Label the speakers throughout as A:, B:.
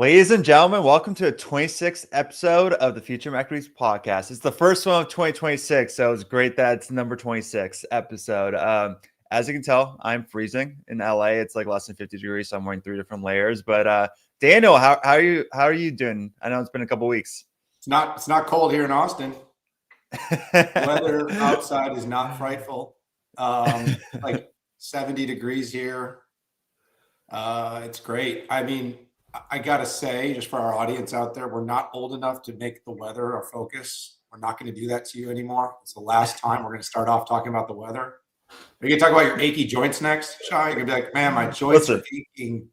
A: Ladies and gentlemen, welcome to a 26th episode of the Futurum Equities Podcast. It's the first one of 2026, so it's great that it's number 26 episode. As you can tell, I'm freezing in LA. It's like less than 50 degrees, so I'm wearing 3 different layers. But Daniel, how are you doing? I know it's been a couple weeks.
B: It's not cold here in Austin. Weather outside is not frightful. Like 70 degrees here. It's great. I mean, I gotta say, just for our audience out there, we're not old enough to make the weather our focus. We're not going to do that to you anymore. It's the last time we're going to start off talking about the weather. We can talk about your achy joints next, Shay. You can be like, man, my joints are aching.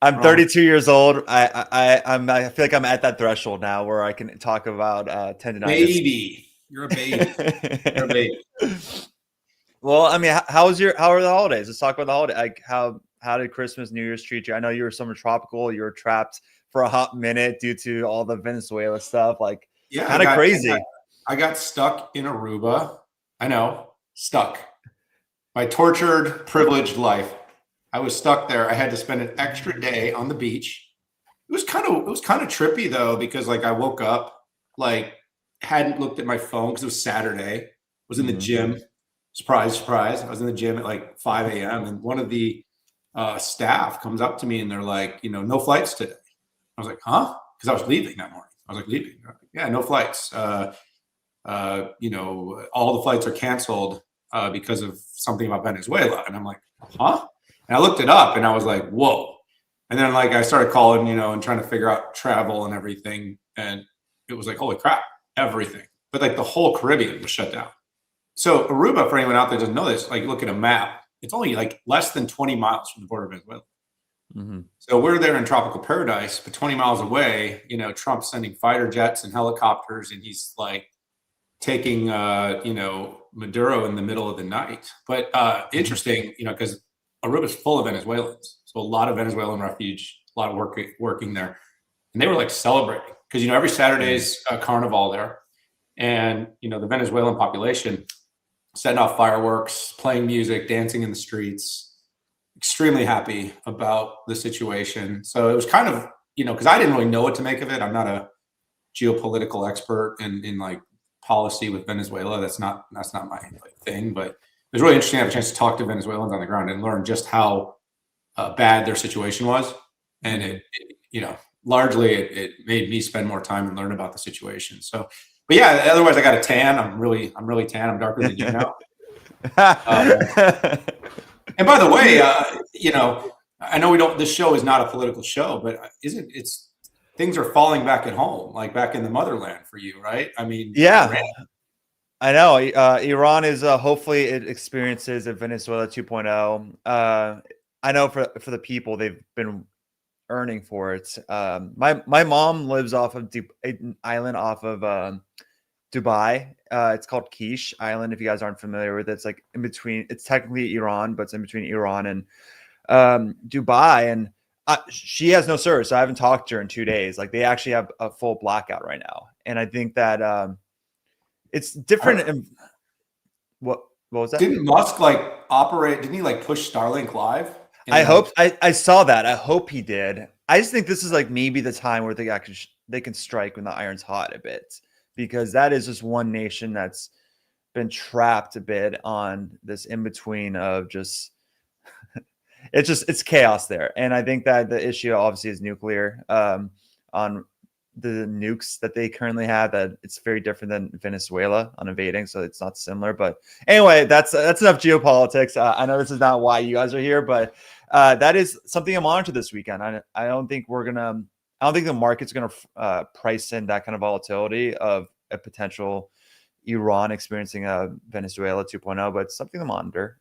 A: I'm 32 years old. I feel like I'm at that threshold now where I can talk about tendonitis.
B: Baby, you're a baby. You're a baby.
A: Well, I mean, how are the holidays? Let's talk about the holiday. Like how did Christmas, New Year's treat you? I know you were summer tropical. You were trapped for a hot minute due to all the Venezuela stuff. Like, yeah, kind of crazy.
B: I got stuck in Aruba. I know, stuck. My tortured, privileged life. I was stuck there. I had to spend an extra day on the beach. It was kind of trippy though, because like I woke up, like hadn't looked at my phone because it was Saturday. Was in the gym. Surprise, surprise. I was in the gym at like 5 a.m. and one of the staff comes up to me and they're like, no flights today. I was like, huh? Because I was leaving that morning. I was like, leaving. Like, yeah, no flights. All the flights are canceled because of something about Venezuela. And I'm like, huh? And I looked it up and I was like, whoa. And then like I started calling, and trying to figure out travel and everything. And it was like, holy crap, everything. But like the whole Caribbean was shut down. So Aruba, for anyone out there doesn't know this, like look at a map. It's only like less than 20 miles from the border of Venezuela. Mm-hmm. So we're there in tropical paradise, but 20 miles away, Trump's sending fighter jets and helicopters, and he's like taking, Maduro in the middle of the night. But interesting, because Aruba's full of Venezuelans. So a lot of Venezuelan refuge, a lot of working there. And they were like celebrating because, every Saturday's carnival there. And, the Venezuelan population setting off fireworks, playing music, dancing in the streets, extremely happy about the situation. So it was kind of, because I didn't really know what to make of it. I'm not a geopolitical expert in like policy with Venezuela. That's not my thing, but it was really interesting to have a chance to talk to Venezuelans on the ground and learn just how bad their situation was. And it largely it made me spend more time and learn about the situation. So, but yeah, otherwise I got a tan. I'm really tan. I'm darker than you now. And by the way, I know this show is not a political show, but it's things are falling back at home, like back in the motherland for you, right? I mean,
A: yeah, Iran. I know. Iran is hopefully it experiences a Venezuela 2.0. I know for the people they've been earning for it. My mom lives off of an island off of Dubai. It's called Quiche Island. If you guys aren't familiar with it, it's like in between. It's technically Iran, but it's in between Iran and Dubai. And she has no service. So I haven't talked to her in 2 days. Like they actually have a full blackout right now. And I think that it's different. What was that?
B: Didn't Musk operate? Didn't he push Starlink live?
A: I saw that. I hope he did. I just think this is maybe the time where they can strike when the iron's hot a bit, because that is just one nation that's been trapped a bit on this in between of just it's chaos there. And I think that the issue obviously is nuclear on the nukes that they currently have, that it's very different than Venezuela on invading. So it's not similar, but anyway, that's enough geopolitics. I know this is not why you guys are here, but that is something to monitor this weekend. I don't think the market's going to price in that kind of volatility of a potential Iran experiencing a Venezuela 2.0, but it's something to monitor.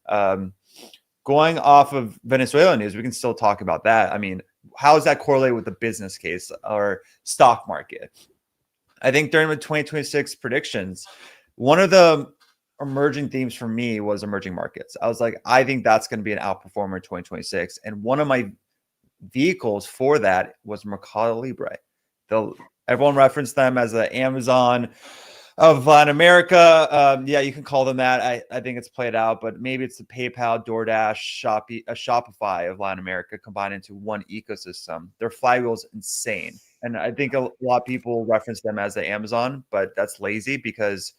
A: Going off of Venezuela news, we can still talk about that. I mean, how does that correlate with the business case or stock market? I think during the 2026 predictions, one of the emerging themes for me was emerging markets. I was like, I think that's going to be an outperformer in 2026. And one of my vehicles for that was Mercado Libre. Everyone referenced them as the Amazon of Latin America. Yeah, you can call them that. I think it's played out, but maybe it's the PayPal, DoorDash, Shopify of Latin America combined into one ecosystem. Their flywheel is insane. And I think a lot of people reference them as the Amazon, but that's lazy because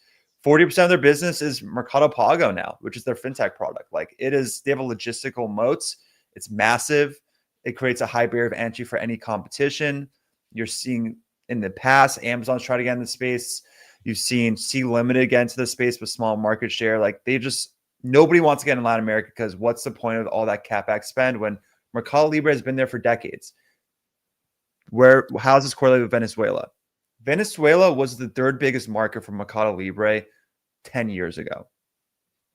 A: 40% of their business is Mercado Pago now, which is their fintech product. Like they have a logistical moats. It's massive. It creates a high barrier of entry for any competition. You're seeing in the past, Amazon's tried to get in the space. You've seen Sea Limited get into the space with small market share. Like nobody wants to get in Latin America because what's the point of all that CapEx spend when Mercado Libre has been there for decades? How's this correlated with Venezuela? Venezuela was the third biggest market for Mercado Libre 10 years ago.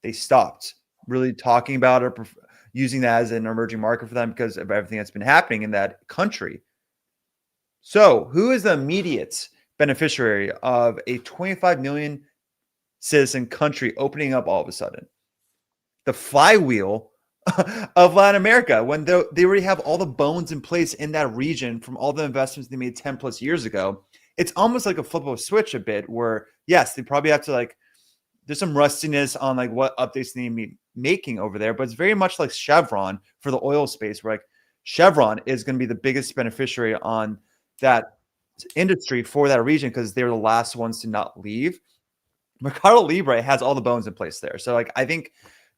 A: They stopped really talking about it, using that as an emerging market for them because of everything that's been happening in that country. So who is the immediate beneficiary of a 25 million citizen country opening up all of a sudden? The flywheel of Latin America, when they already have all the bones in place in that region from all the investments they made 10 plus years ago. It's almost like a flip of a switch a bit where, yes, they probably have to there's some rustiness on what updates they need to be making over there, but it's very much like Chevron for the oil space, where Chevron is going to be the biggest beneficiary on that industry for that region because they're the last ones to not leave. Mercado Libre has all the bones in place there. So I think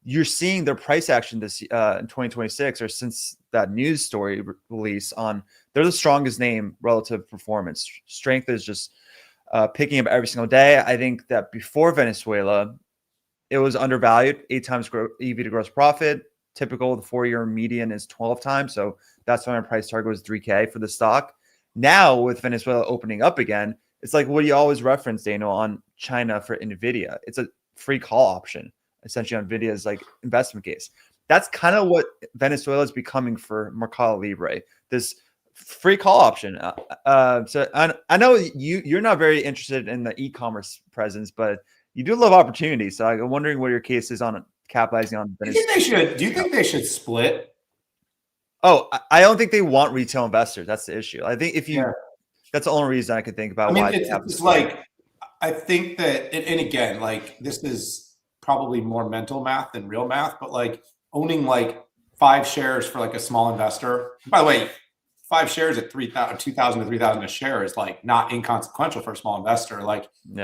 A: you're seeing their price action this in 2026 or since that news story release on they're the strongest name relative performance. Strength is just picking up every single day. I think that before Venezuela, it was undervalued, 8 times EV to gross profit. Typical, the 4-year median is 12 times. So that's why my price target was $3K for the stock. Now with Venezuela opening up again, it's like what you always reference, Daniel, on China for NVIDIA. It's a free call option, essentially on NVIDIA's investment case. That's kind of what Venezuela is becoming for Mercado Libre, this free call option. So I know you're not very interested in the e-commerce presence, but you do love opportunity. So I'm wondering what your case is on capitalizing on Venezuela.
B: Do you think they should split?
A: Oh, I don't think they want retail investors. That's the issue. I think that's the only reason I could think about why they have
B: it's I think that, and again, this is probably more mental math than real math, but owning 5 shares for a small investor. By the way, 5 shares at 2,000 to 3,000 a share is not inconsequential for a small investor. I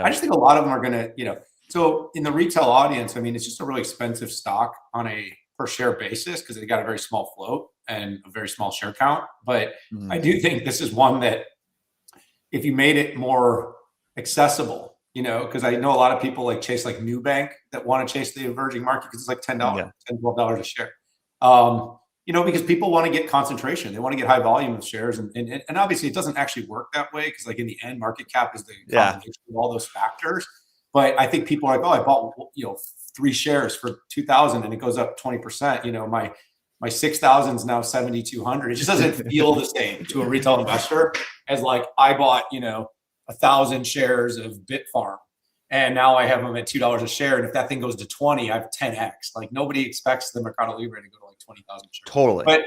B: just think a lot of them are going to, so in the retail audience, it's just a really expensive stock on a per share basis because they got a very small float and a very small share count. But I do think this is one that if you made it more accessible, because I know a lot of people chase Newbank that want to chase the emerging market because it's $10, $10, $12 a share. Because people want to get concentration. They want to get high volume of shares. And obviously it doesn't actually work that way because in the end, market cap is the combination of all those factors. But I think people are I bought 3 shares for 2,000 and it goes up 20%. My 6,000 is now 7,200. It just doesn't feel the same to a retail investor as I bought 1,000 shares of Bitfarm and now I have them at $2 a share. And if that thing goes to 20, I have 10x. Nobody expects the Mercado Libre to go to 20,000 shares.
A: Totally.
B: But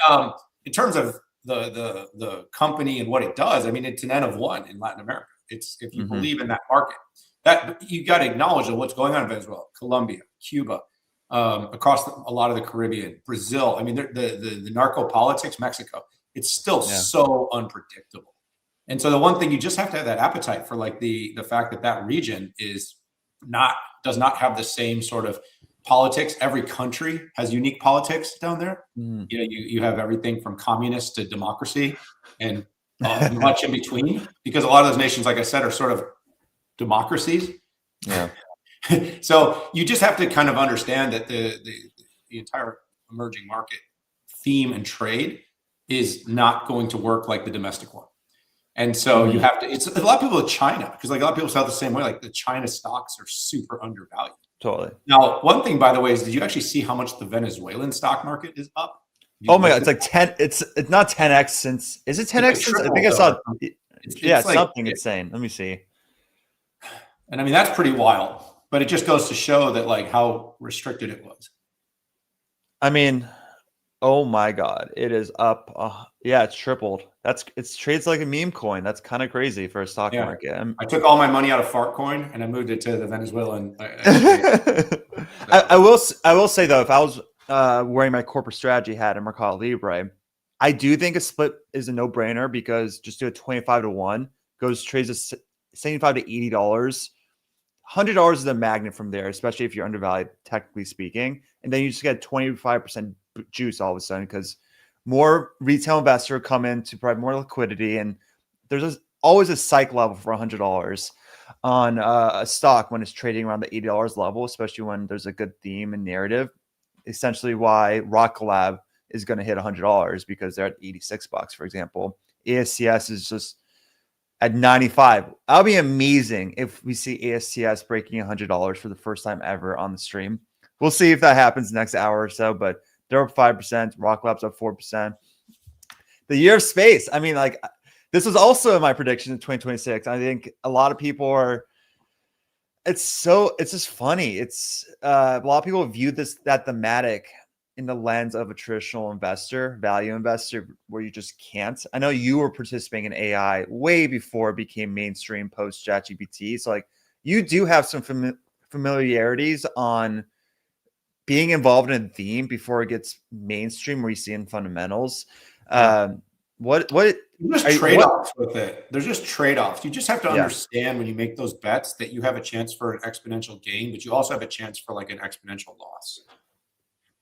B: in terms of the company and what it does, it's an N of 1 in Latin America. It's if you believe in that market, that you got to acknowledge what's going on in Venezuela, Colombia, Cuba, across a lot of the Caribbean, Brazil. The narco politics, Mexico, it's still so unpredictable. And so the one thing you just have to have that appetite for the fact that region does not have the same sort of politics. Every country has unique politics down there. You have everything from communist to democracy and much in between, because a lot of those nations, like I said, are sort of democracies.
A: Yeah.
B: So you just have to kind of understand that the entire emerging market theme and trade is not going to work like the domestic one. And so you have to, it's a lot of people with China, because a lot of people felt the same way, the China stocks are super undervalued.
A: Totally.
B: Now, one thing, by the way, is did you actually see how much the Venezuelan stock market is up?
A: Oh my God. It's 10. It's not 10x since, is it 10x since? I think I saw, it's something insane. Let me see.
B: And that's pretty wild, but it just goes to show that how restricted it was.
A: Oh my God, it is up. Yeah, it's tripled. It's trades like a meme coin. That's kind of crazy for a stock
B: Yeah.
A: market.
B: I took all my money out of Fartcoin and I moved it to the Venezuelan exchange.
A: I will say though, if I was wearing my corporate strategy hat in Mercado Libre, I do think a split is a no brainer because just do a 25-1, goes trades at $75 to $80. $100 is a magnet from there, especially if you're undervalued, technically speaking. And then you just get 25% juice all of a sudden because more retail investor come in to provide more liquidity. And there's always a psych level for $100 on a stock when it's trading around the $80 level, especially when there's a good theme and narrative. Essentially why Rock Collab is going to hit $100 because they're at $86, for example. ASCS is just at 95. That'll be amazing if we see ASTS breaking $100 for the first time ever on the stream. We'll see if that happens next hour or so, but they're up 5%. Rock Lab's up 4%. The year of space. I mean, like, this was also in my prediction in 2026. I think a lot of people are. It's just funny. It's a lot of people view that thematic in the lens of a traditional investor, value investor, where you just can't. I know you were participating in AI way before it became mainstream post ChatGPT. So like you do have some familiarities on being involved in a theme before it gets mainstream where you see in fundamentals. What
B: There's trade-offs with it. There's just trade-offs. You just have to understand when you make those bets that you have a chance for an exponential gain, but you also have a chance for like an exponential loss.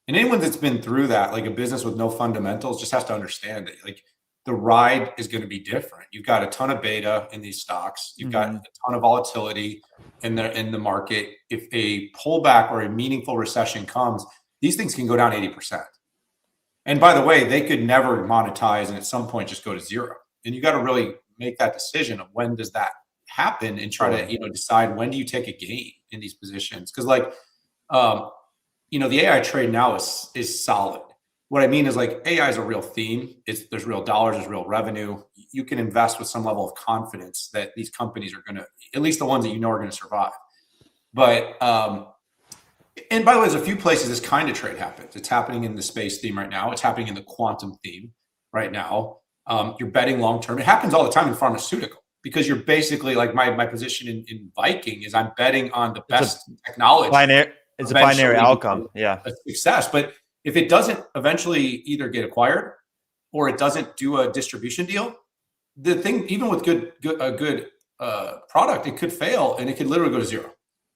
B: And anyone that's been through that, like a business with no fundamentals, just has to understand that like the ride is going to be different. You've got a ton of beta in these stocks. You've got a ton of volatility in the market. If a pullback or a meaningful recession comes, these things can go down 80%. And by the way, they could never monetize and at some point just go to zero. And you got to really make that decision of when does that happen and try to, decide when do you take a gain in these positions. Because like, the AI trade now is solid. What I mean is like AI is a real theme. There's real dollars, there's real revenue. You can invest with some level of confidence that these companies are going to, at least the ones that are going to survive. But, and by the way, there's a few places this kind of trade happens. It's happening in the space theme right now. It's happening in the quantum theme right now. You're betting long-term. It happens all the time in pharmaceutical because you're basically like my position in Viking is I'm betting on the best technology.
A: It's a binary outcome. Yeah.
B: A success. But if it doesn't eventually either get acquired or it doesn't do a distribution deal, the thing, even with a good product, it could fail and it could literally go to zero.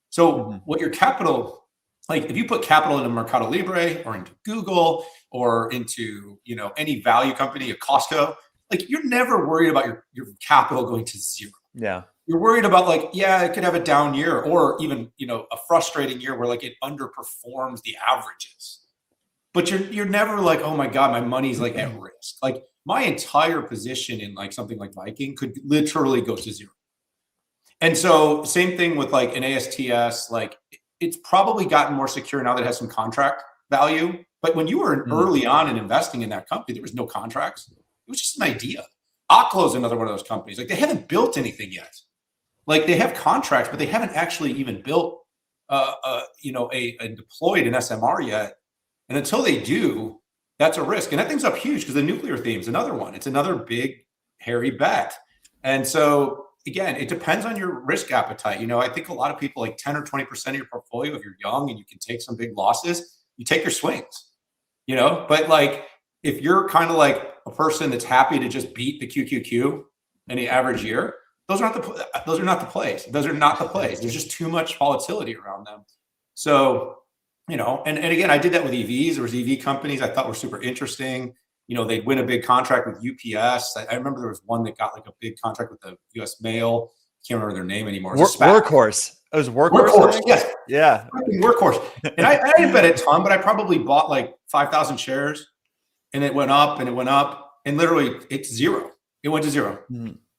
B: So what your capital, like if you put capital into Mercado Libre or into Google or into, any value company, a Costco, like you're never worried about your capital going to zero.
A: Yeah.
B: You're worried about like, it could have a down year or even, a frustrating year where like it underperforms the averages. But you're never like, oh my God, my money's like at risk. Like my entire position in like something like Viking could literally go to zero. And so same thing with like an ASTS, like it's probably gotten more secure now that it has some contract value. But when you were early on in investing in that company, there was no contracts. It was just an idea. Oklo is another one of those companies. Like they haven't built anything yet. Like they have contracts, but they haven't actually even built, deployed an SMR yet. And until they do, that's a risk. And that thing's up huge because the nuclear theme is another one. It's another big, hairy bet. And so, again, it depends on your risk appetite. I think a lot of people, like 10 or 20% of your portfolio, if you're young and you can take some big losses, you take your swings, But like, if you're kind of like a person that's happy to just beat the QQQ in the average year, those are not the plays. Those are not the plays. There's just too much volatility around them. So, and again, I did that with EVs. There was EV companies I thought were super interesting. They'd win a big contract with UPS. I remember there was one that got like a big contract with the US Mail. Can't remember their name anymore.
A: Workhorse. It was Workhorse.
B: Workhorse, yes.
A: Yeah.
B: Workhorse. And I didn't bet a ton, but I probably bought like 5,000 shares and it went up and it went up. And literally it's zero. It went to zero.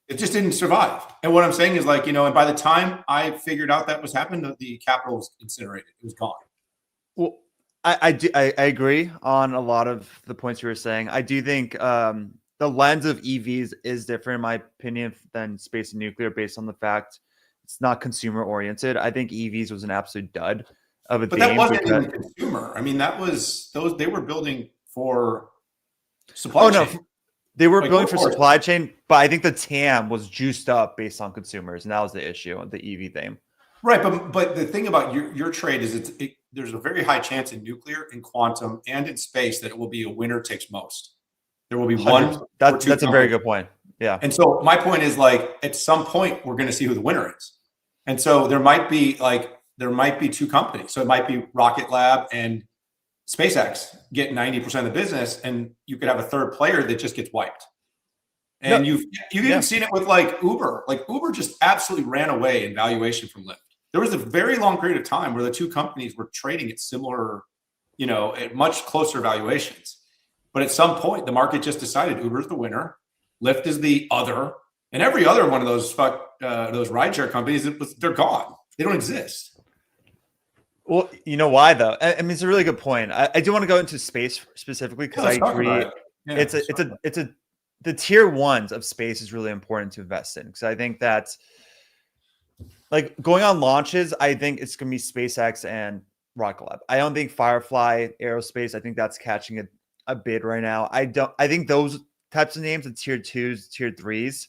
B: It just didn't survive. And what I'm saying is like, and by the time I figured out that was happening, the capital was incinerated. It was gone.
A: Well, I agree on a lot of the points you were saying. I do think the lens of EVs is different, in my opinion, than space and nuclear based on the fact it's not consumer oriented. I think EVs was an absolute dud of a theme.
B: But that wasn't even consumer. I mean, that was they were building for supply chain.
A: They were building for supply chain, but I think the TAM was juiced up based on consumers, and that was the issue, the EV thing.
B: Right, but the thing about your trade is there's a very high chance in nuclear, in quantum, and in space that it will be a winner takes most. There will be 100%. one.
A: That's a very good point. Yeah.
B: And so my point is, like, at some point we're going to see who the winner is, and so there might be two companies. So it might be Rocket Lab and SpaceX get 90% of the business, and you could have a third player that just gets wiped. And you've even seen it with like Uber. Like Uber just absolutely ran away in valuation from Lyft. There was a very long period of time where the two companies were trading at similar, at much closer valuations. But at some point, the market just decided Uber's the winner, Lyft is the other, and every other one of those rideshare companies, they're gone. They don't exist.
A: Well, you know why though? I mean, it's a really good point. I do want to go into space specifically because I agree. The tier ones of space is really important to invest in, because I think that's like going on launches. I think it's going to be SpaceX and Rocket Lab. I don't think Firefly Aerospace. I think that's catching a bid right now. I think those types of names, the tier twos, tier threes,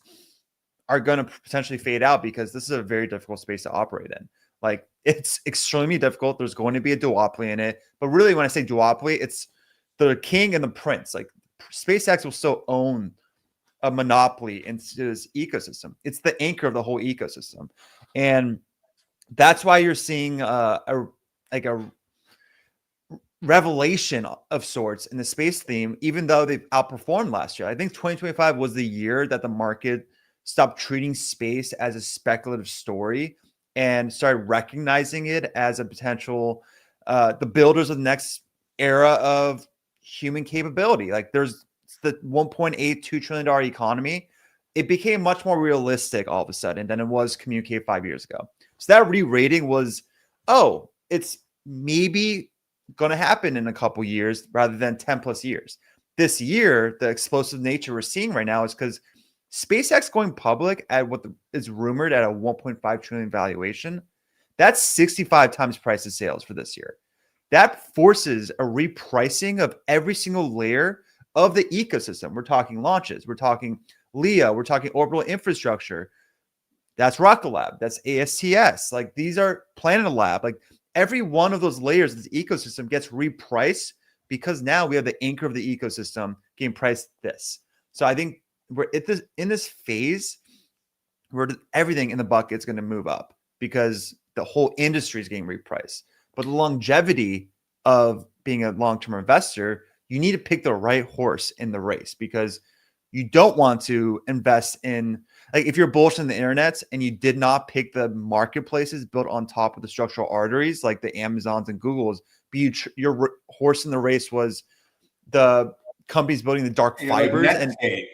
A: are going to potentially fade out because this is a very difficult space to operate in. Like, it's extremely difficult. There's going to be a duopoly in it. But really, when I say duopoly, it's the king and the prince. Like, SpaceX will still own a monopoly into this ecosystem. It's the anchor of the whole ecosystem. And that's why you're seeing a revelation of sorts in the space theme, even though they've outperformed last year. I think 2025 was the year that the market stopped treating space as a speculative story and started recognizing it as a potential, the builders of the next era of human capability. Like, there's the $1.82 trillion economy. It became much more realistic all of a sudden than it was communicated 5 years ago. So that re-rating was, it's maybe going to happen in a couple years rather than 10 plus years. This year, the explosive nature we're seeing right now is because SpaceX going public at what is rumored at a 1.5 trillion valuation, that's 65 times price of sales for this year. That forces a repricing of every single layer of the ecosystem. We're talking launches, we're talking LEO, we're talking orbital infrastructure. That's Rocket Lab, that's ASTS. Like, these are Planet Lab. Like, every one of those layers of the ecosystem gets repriced because now we have the anchor of the ecosystem getting priced this. So I think we're in this phase where everything in the bucket is going to move up because the whole industry is getting repriced. But the longevity of being a long-term investor, you need to pick the right horse in the race, because you don't want to invest in, like, if you're bullish on the internet and you did not pick the marketplaces built on top of the structural arteries, like the Amazons and Googles, but your horse in the race was the companies building the dark fibers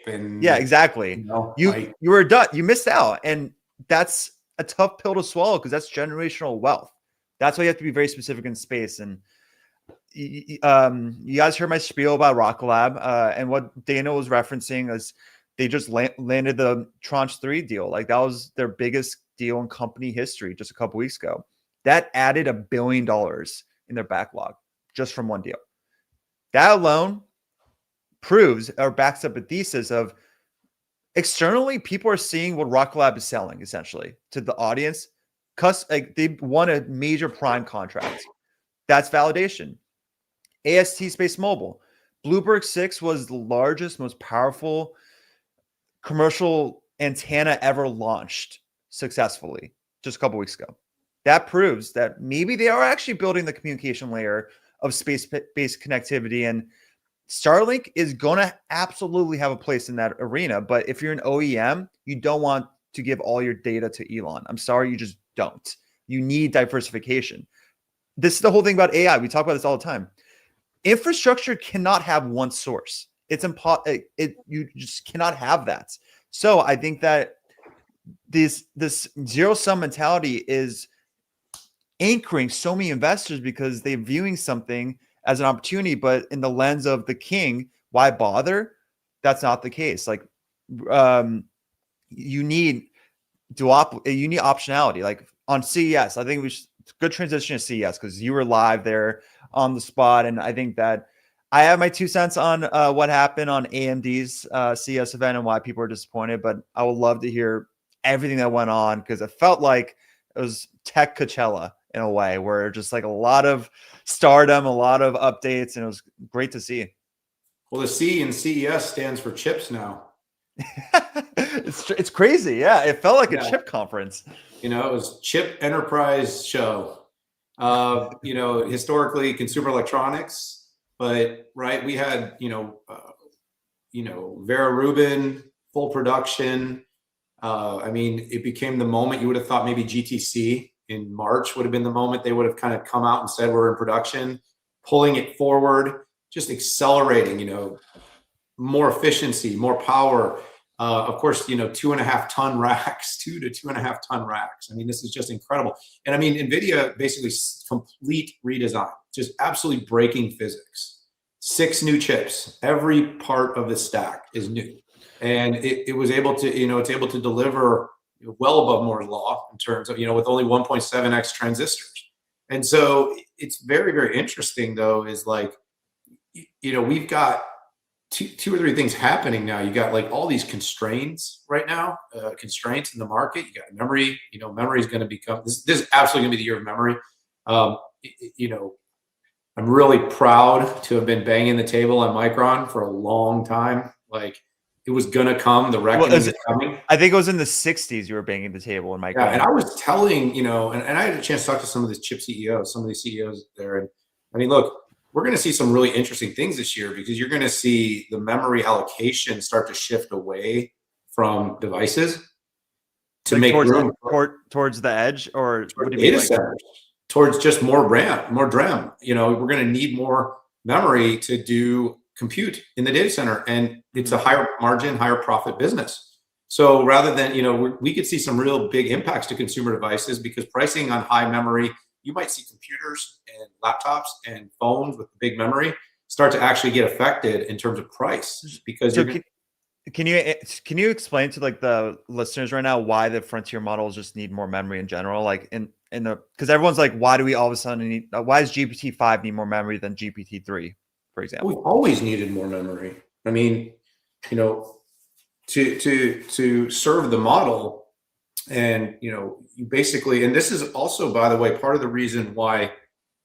A: and yeah, exactly. You were done. You missed out, and that's a tough pill to swallow because that's generational wealth. That's why you have to be very specific in space. And you guys heard my spiel about Rocket Lab, and what Dana was referencing is they just landed the Tranche 3 deal. Like, that was their biggest deal in company history just a couple weeks ago. That added $1 billion in their backlog just from one deal. That alone proves or backs up a thesis of externally, people are seeing what Rocket Lab is selling essentially to the audience. Like, they won a major prime contract. That's validation. AST Space Mobile. Bluebird 6 was the largest, most powerful commercial antenna ever launched successfully just a couple weeks ago. That proves that maybe they are actually building the communication layer of space-based connectivity, and Starlink is going to absolutely have a place in that arena. But if you're an OEM, you don't want to give all your data to Elon. I'm sorry, you just don't. You need diversification. This is the whole thing about AI. We talk about this all the time. Infrastructure cannot have one source. It's impossible. You just cannot have that. So I think that this zero-sum mentality is anchoring so many investors because they're viewing something as an opportunity, but in the lens of the king, why bother? That's not the case. Like, you need optionality. Like on CES, I think good transition to CES because you were live there on the spot, and I think that I have my 2 cents on what happened on AMD's CES event and why people are disappointed, but I would love to hear everything that went on because it felt like it was tech Coachella in a way where just like a lot of stardom, a lot of updates, and it was great to see.
B: Well, the C in CES stands for chips now.
A: It's crazy. Yeah, it felt like a chip conference.
B: It was Chip Enterprise Show. Historically consumer electronics, but right, we had Vera Rubin, full production. It became the moment you would have thought maybe GTC in March would have been the moment they would have kind of come out and said we're in production, pulling it forward, just accelerating, more efficiency, more power. Of course, 2.5 ton racks, 2 to 2.5 ton racks. This is just incredible. And NVIDIA basically complete redesign, just absolutely breaking physics. 6 new chips, every part of the stack is new. And it was able to, it's able to deliver well above Moore's law in terms of, with only 1.7x transistors. And so it's very, very interesting though, is like, we've got two or three things happening now. You got like all these constraints right now, constraints in the market. You got memory, memory is going to become, this is absolutely going to be the year of memory. I'm really proud to have been banging the table on Micron for a long time. Like it was going to come, the reckoning is coming.
A: I think it was in the 60s you were banging the table in Micron.
B: Yeah, and I was telling, and I had a chance to talk to some of these chip CEOs, some of these CEOs there. And look, we're going to see some really interesting things this year because you're going to see the memory allocation start to shift away from devices to
A: like
B: make room
A: towards the edge, or what do you
B: data
A: mean,
B: centers, towards just more RAM, more DRAM. We're going to need more memory to do compute in the data center, and it's a higher margin, higher profit business. So rather than, we could see some real big impacts to consumer devices because pricing on high memory, you might see computers and laptops and phones with big memory start to actually get affected in terms of price because
A: can you explain to like the listeners right now why the frontier models just need more memory in general? Like because everyone's like, why do we all of a sudden need? Why does GPT-5 need more memory than GPT-3, for example?
B: We've always needed more memory. To serve the model. And, you basically, and this is also, by the way, part of the reason why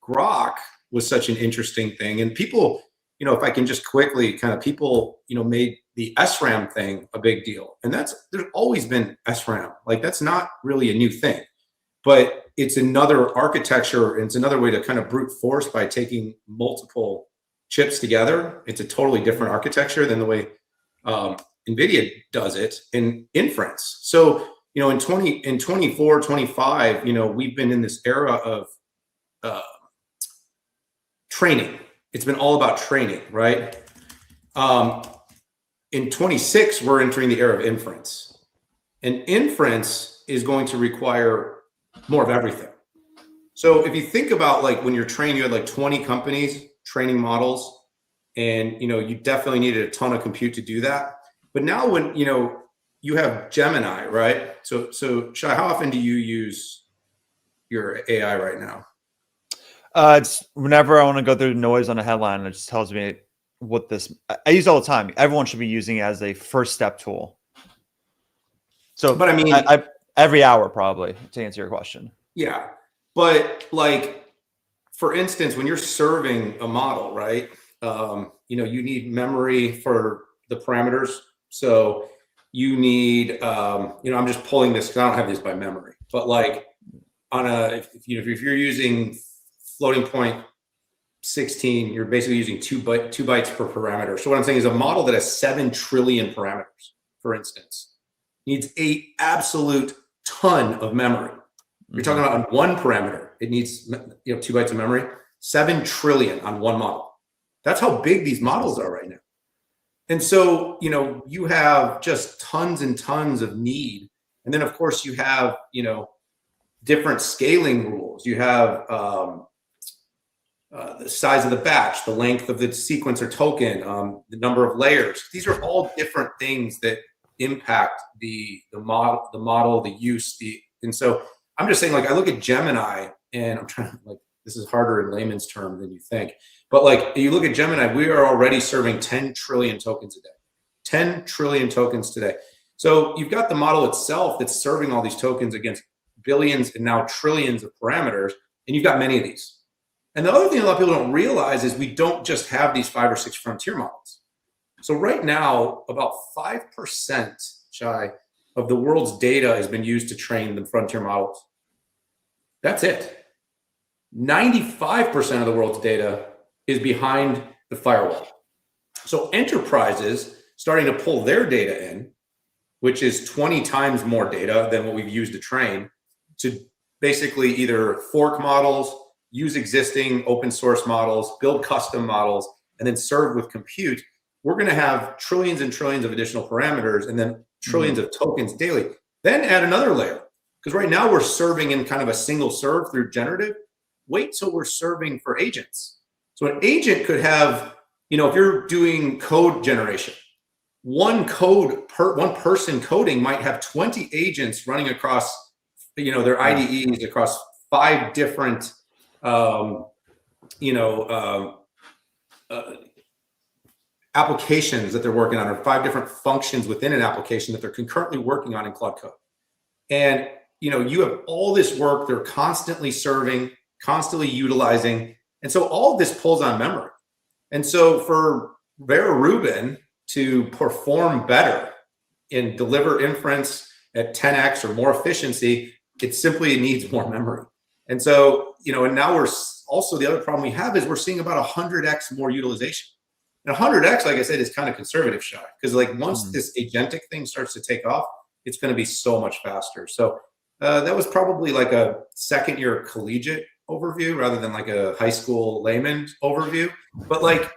B: Grok was such an interesting thing. And people, if I can just quickly people, made the SRAM thing a big deal. And there's always been SRAM. Like that's not really a new thing, but it's another architecture. And it's another way to kind of brute force by taking multiple chips together. It's a totally different architecture than the way NVIDIA does it in inference. So, in 24, 25, we've been in this era of training. It's been all about training, right? In 26, we're entering the era of inference. And inference is going to require more of everything. So if you think about like when you're training, you had like 20 companies training models, and you definitely needed a ton of compute to do that. But now when you have Gemini, right? So Shay, how often do you use your AI right now?
A: It's whenever I want to go through the noise on a headline, it just tells me what I use it all the time. Everyone should be using it as a first step tool. So, but I every hour probably, to answer your question.
B: Yeah, but like, for instance, when you're serving a model, right? You need memory for the parameters. So you need, I'm just pulling this because I don't have this by memory, but like if you're using floating point 16, you're basically using 2 bytes per parameter. So what I'm saying is a model that has 7 trillion parameters, for instance, needs an absolute ton of memory. You're talking about on one parameter, it needs 2 bytes of memory, 7 trillion on one model. That's how big these models are right now. And so, you have just tons and tons of need. And then, of course, you have, different scaling rules. You have the size of the batch, the length of the sequencer token, the number of layers. These are all different things that impact the model, the use. And so I'm just saying, like, I look at Gemini and I'm trying to, like, this is harder in layman's term than you think. But like you look at Gemini, we are already serving 10 trillion tokens a day. 10 trillion tokens today. So you've got the model itself that's serving all these tokens against billions and now trillions of parameters, and you've got many of these. And the other thing a lot of people don't realize is we don't just have these 5 or 6 frontier models. So right now, about 5%, Shy, of the world's data has been used to train the frontier models. That's it. 95% of the world's data is behind the firewall. So enterprises starting to pull their data in, which is 20 times more data than what we've used to train, to basically either fork models, use existing open source models, build custom models, and then serve with compute. We're going to have trillions and trillions of additional parameters and then trillions of tokens daily. Then add another layer, because right now we're serving in kind of a single serve through generative. Wait till we're serving for agents. So an agent could have, if you're doing code generation, one person coding might have 20 agents running across, their IDEs across 5 different, applications that they're working on, or 5 different functions within an application that they're concurrently working on in Cloud Code. And, you have all this work they're constantly serving, constantly utilizing. And so all of this pulls on memory. And so for Vera Rubin to perform better and deliver inference at 10x or more efficiency, it simply needs more memory. And so, and now we're also, the other problem we have is we're seeing about 100x more utilization. And 100x, like I said, is kind of conservative, Shy, because like once this agentic thing starts to take off, it's going to be so much faster. So that was probably like a second year collegiate overview rather than like a high school layman overview. But like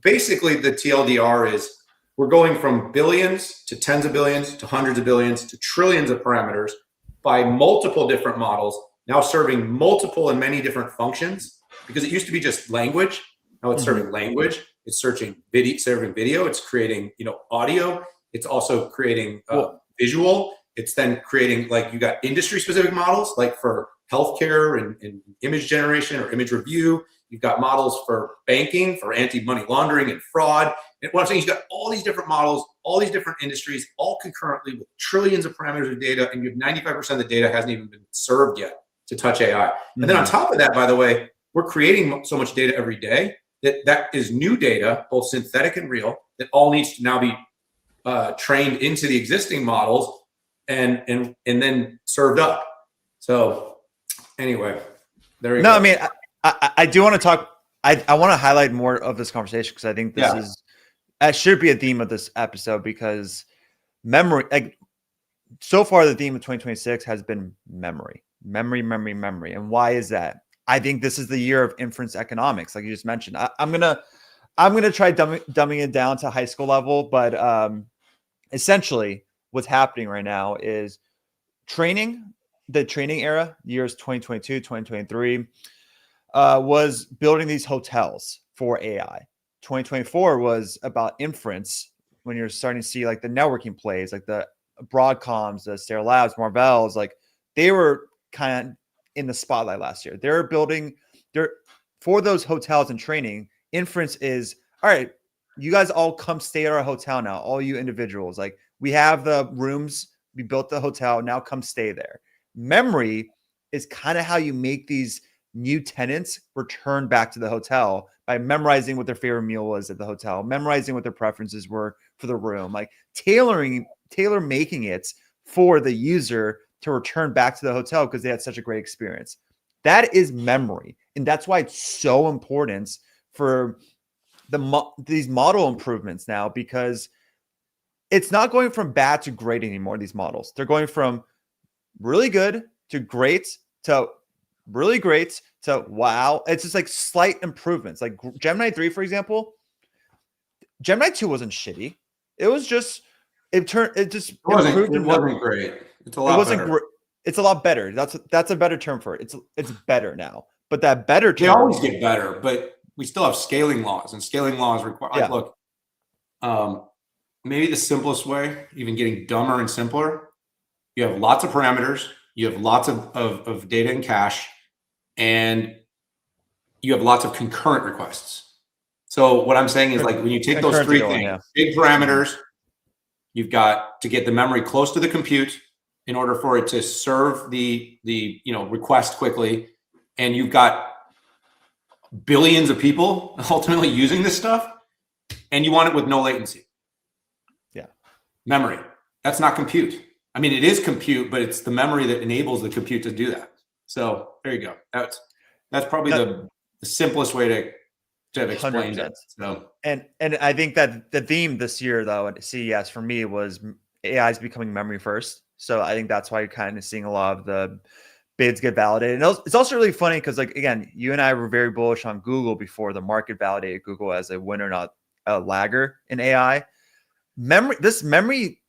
B: basically the TLDR is we're going from billions to tens of billions to hundreds of billions to trillions of parameters by multiple different models, now serving multiple and many different functions, because it used to be just language. Now it's serving language. It's serving video. It's creating, audio. It's also creating visual. It's then creating, like, you got industry specific models, like for healthcare and image generation or image review. You've got models for banking, for anti-money laundering and fraud. And what I'm saying is you've got all these different models, all these different industries, all concurrently with trillions of parameters of data, and you have 95% of the data hasn't even been served yet to touch AI. And then on top of that, by the way, we're creating so much data every day that is new data, both synthetic and real, that all needs to now be trained into the existing models and then served up. So anyway, there you go.
A: No, I mean, I do want to talk. I want to highlight more of this conversation because I think that should be a theme of this episode, because memory, like, so far the theme of 2026 has been memory. And why is that? I think this is the year of inference economics, like you just mentioned. I'm gonna try dumbing it down to high school level, but essentially what's happening right now is the training era, years 2022, 2023, was building these hotels for AI. 2024 was about inference, when you're starting to see like the networking plays, like the Broadcoms, the Stellar Labs, Marvell's, like they were kind of in the spotlight last year. They're building for those hotels and training. Inference is, all right, you guys all come stay at our hotel now, all you individuals. Like, we have the rooms, we built the hotel, now come stay there. Memory is kind of how you make these new tenants return back to the hotel, by memorizing what their favorite meal was at the hotel, memorizing what their preferences were for the room, like tailor making it for the user to return back to the hotel because they had such a great experience. That is memory. And that's why it's so important for these model improvements now, because it's not going from bad to great anymore, these models. They're going from really good to great to really great to wow. It's just like slight improvements. Like Gemini 3, for example, Gemini 2 wasn't shitty. It was just, it wasn't
B: great. It's a lot better.
A: It's a lot better. That's a better term for it. It's better now. But that better term,
B: they always get better, but we still have scaling laws, and scaling laws require, like, look, maybe the simplest way, even getting dumber and simpler, you have lots of parameters, you have lots of data and cache, and you have lots of concurrent requests. So what I'm saying is, like, when you take those three things, big parameters, you've got to get the memory close to the compute in order for it to serve the request quickly, and you've got billions of people ultimately using this stuff, and you want it with no latency.
A: Yeah.
B: Memory. That's not compute. I mean, it is compute, but it's the memory that enables the compute to do that. So there you go. That's probably the simplest way to have explained 100%. It. So
A: and I think that the theme this year, though, at CES for me was AI is becoming memory first. So I think that's why you're kind of seeing a lot of the bids get validated. And it's also really funny because, like, again, you and I were very bullish on Google before the market validated Google as a winner, not a lagger in AI. This memory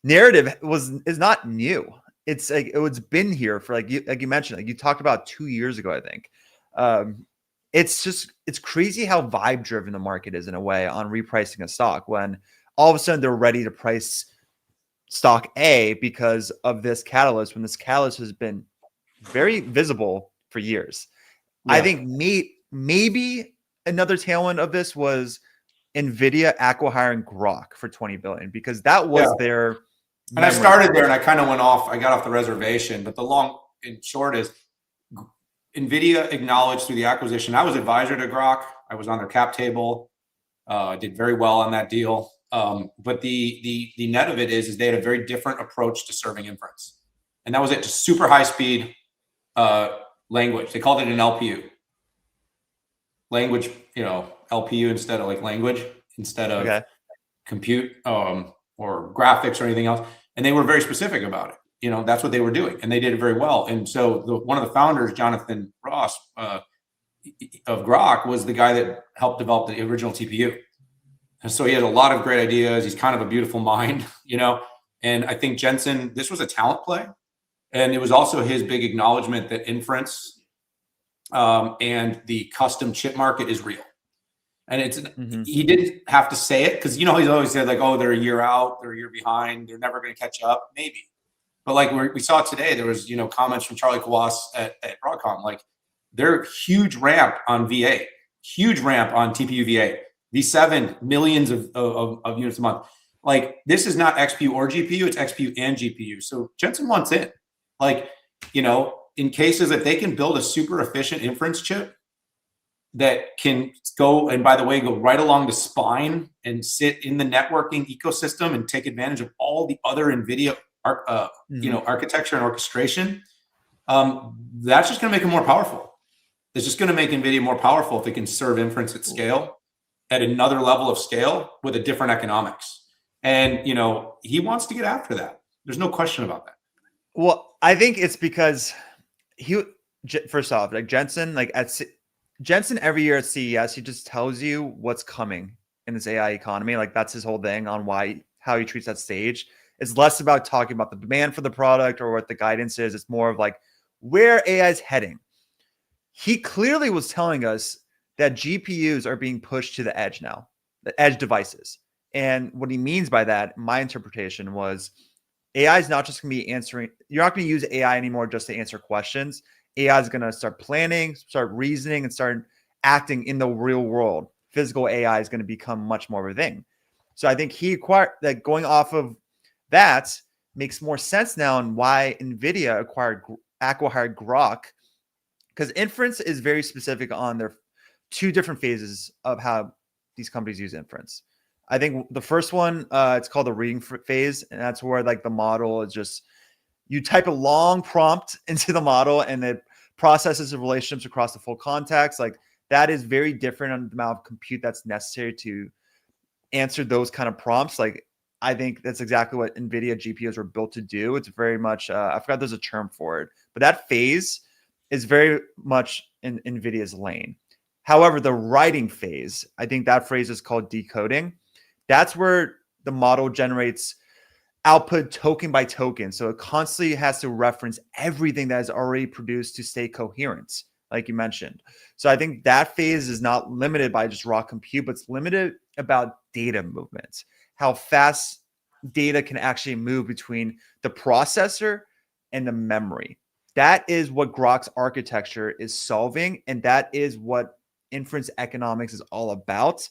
A: narrative is not new. It's like it's been here for like you mentioned, like you talked about 2 years ago, I think. It's crazy how vibe driven the market is in a way on repricing a stock when all of a sudden they're ready to price stock A because of this catalyst, when this catalyst has been very visible for years. Yeah. I think maybe another tailwind of this was NVIDIA acqui-hiring Grok for $20 billion, because that was their.
B: And I started there and I kind of went off. I got off the reservation, but the long and short is NVIDIA acknowledged through the acquisition. I was advisor to Grok. I was on their cap table. I did very well on that deal. But the net of it is they had a very different approach to serving inference. And that was it, just super high speed language. They called it an LPU. Language, LPU instead of like language, instead of compute or graphics or anything else. And they were very specific about it. That's what they were doing. And they did it very well. And so one of the founders, Jonathan Ross of Grok, was the guy that helped develop the original TPU. And so he has a lot of great ideas. He's kind of a beautiful mind, and I think Jensen, this was a talent play. And it was also his big acknowledgement that inference and the custom chip market is real. And he didn't have to say it because, he's always said like, oh, they're a year out, they're a year behind, they're never going to catch up, maybe. But like we saw today, there was, comments from Charlie Kawwas at Broadcom, like their huge ramp on VA, huge ramp on TPU VA. V7, millions of units a month. Like, this is not XPU or GPU, it's XPU and GPU. So Jensen wants in. Like, in cases that they can build a super efficient inference chip that can go, and by the way, go right along the spine and sit in the networking ecosystem and take advantage of all the other NVIDIA architecture and orchestration, that's just going to make it more powerful. It's just going to make NVIDIA more powerful if it can serve inference at scale, at another level of scale with a different economics. And, he wants to get after that. There's no question about that.
A: Well, I think it's because first off, like Jensen every year at CES, he just tells you what's coming in this AI economy. Like, that's his whole thing on how he treats that stage. It's less about talking about the demand for the product or what the guidance is. It's more of like where AI is heading. He clearly was telling us that GPUs are being pushed to the edge now, the edge devices. And what he means by that, my interpretation was AI is not just going to be answering. You're not going to use AI anymore just to answer questions. AI is going to start planning, start reasoning, and start acting in the real world. Physical AI is going to become much more of a thing. So I think going off of that makes more sense now and why NVIDIA acqui-hired Grok, because inference is very specific on their two different phases of how these companies use inference. I think the first one, it's called the reading phase. And that's where like the model is just, you type a long prompt into the model and it processes the relationships across the full context. Like, that is very different on the amount of compute that's necessary to answer those kind of prompts. Like, I think that's exactly what NVIDIA GPUs were built to do. It's very much, I forgot there's a term for it, but that phase is very much in NVIDIA's lane. However, the writing phase, I think that phrase is called decoding. That's where the model generates output token by token. So it constantly has to reference everything that is already produced to stay coherent, like you mentioned. So I think that phase is not limited by just raw compute, but it's limited about data movement, how fast data can actually move between the processor and the memory. that is what Grok's architecture is solving, and that is what inference economics is all about.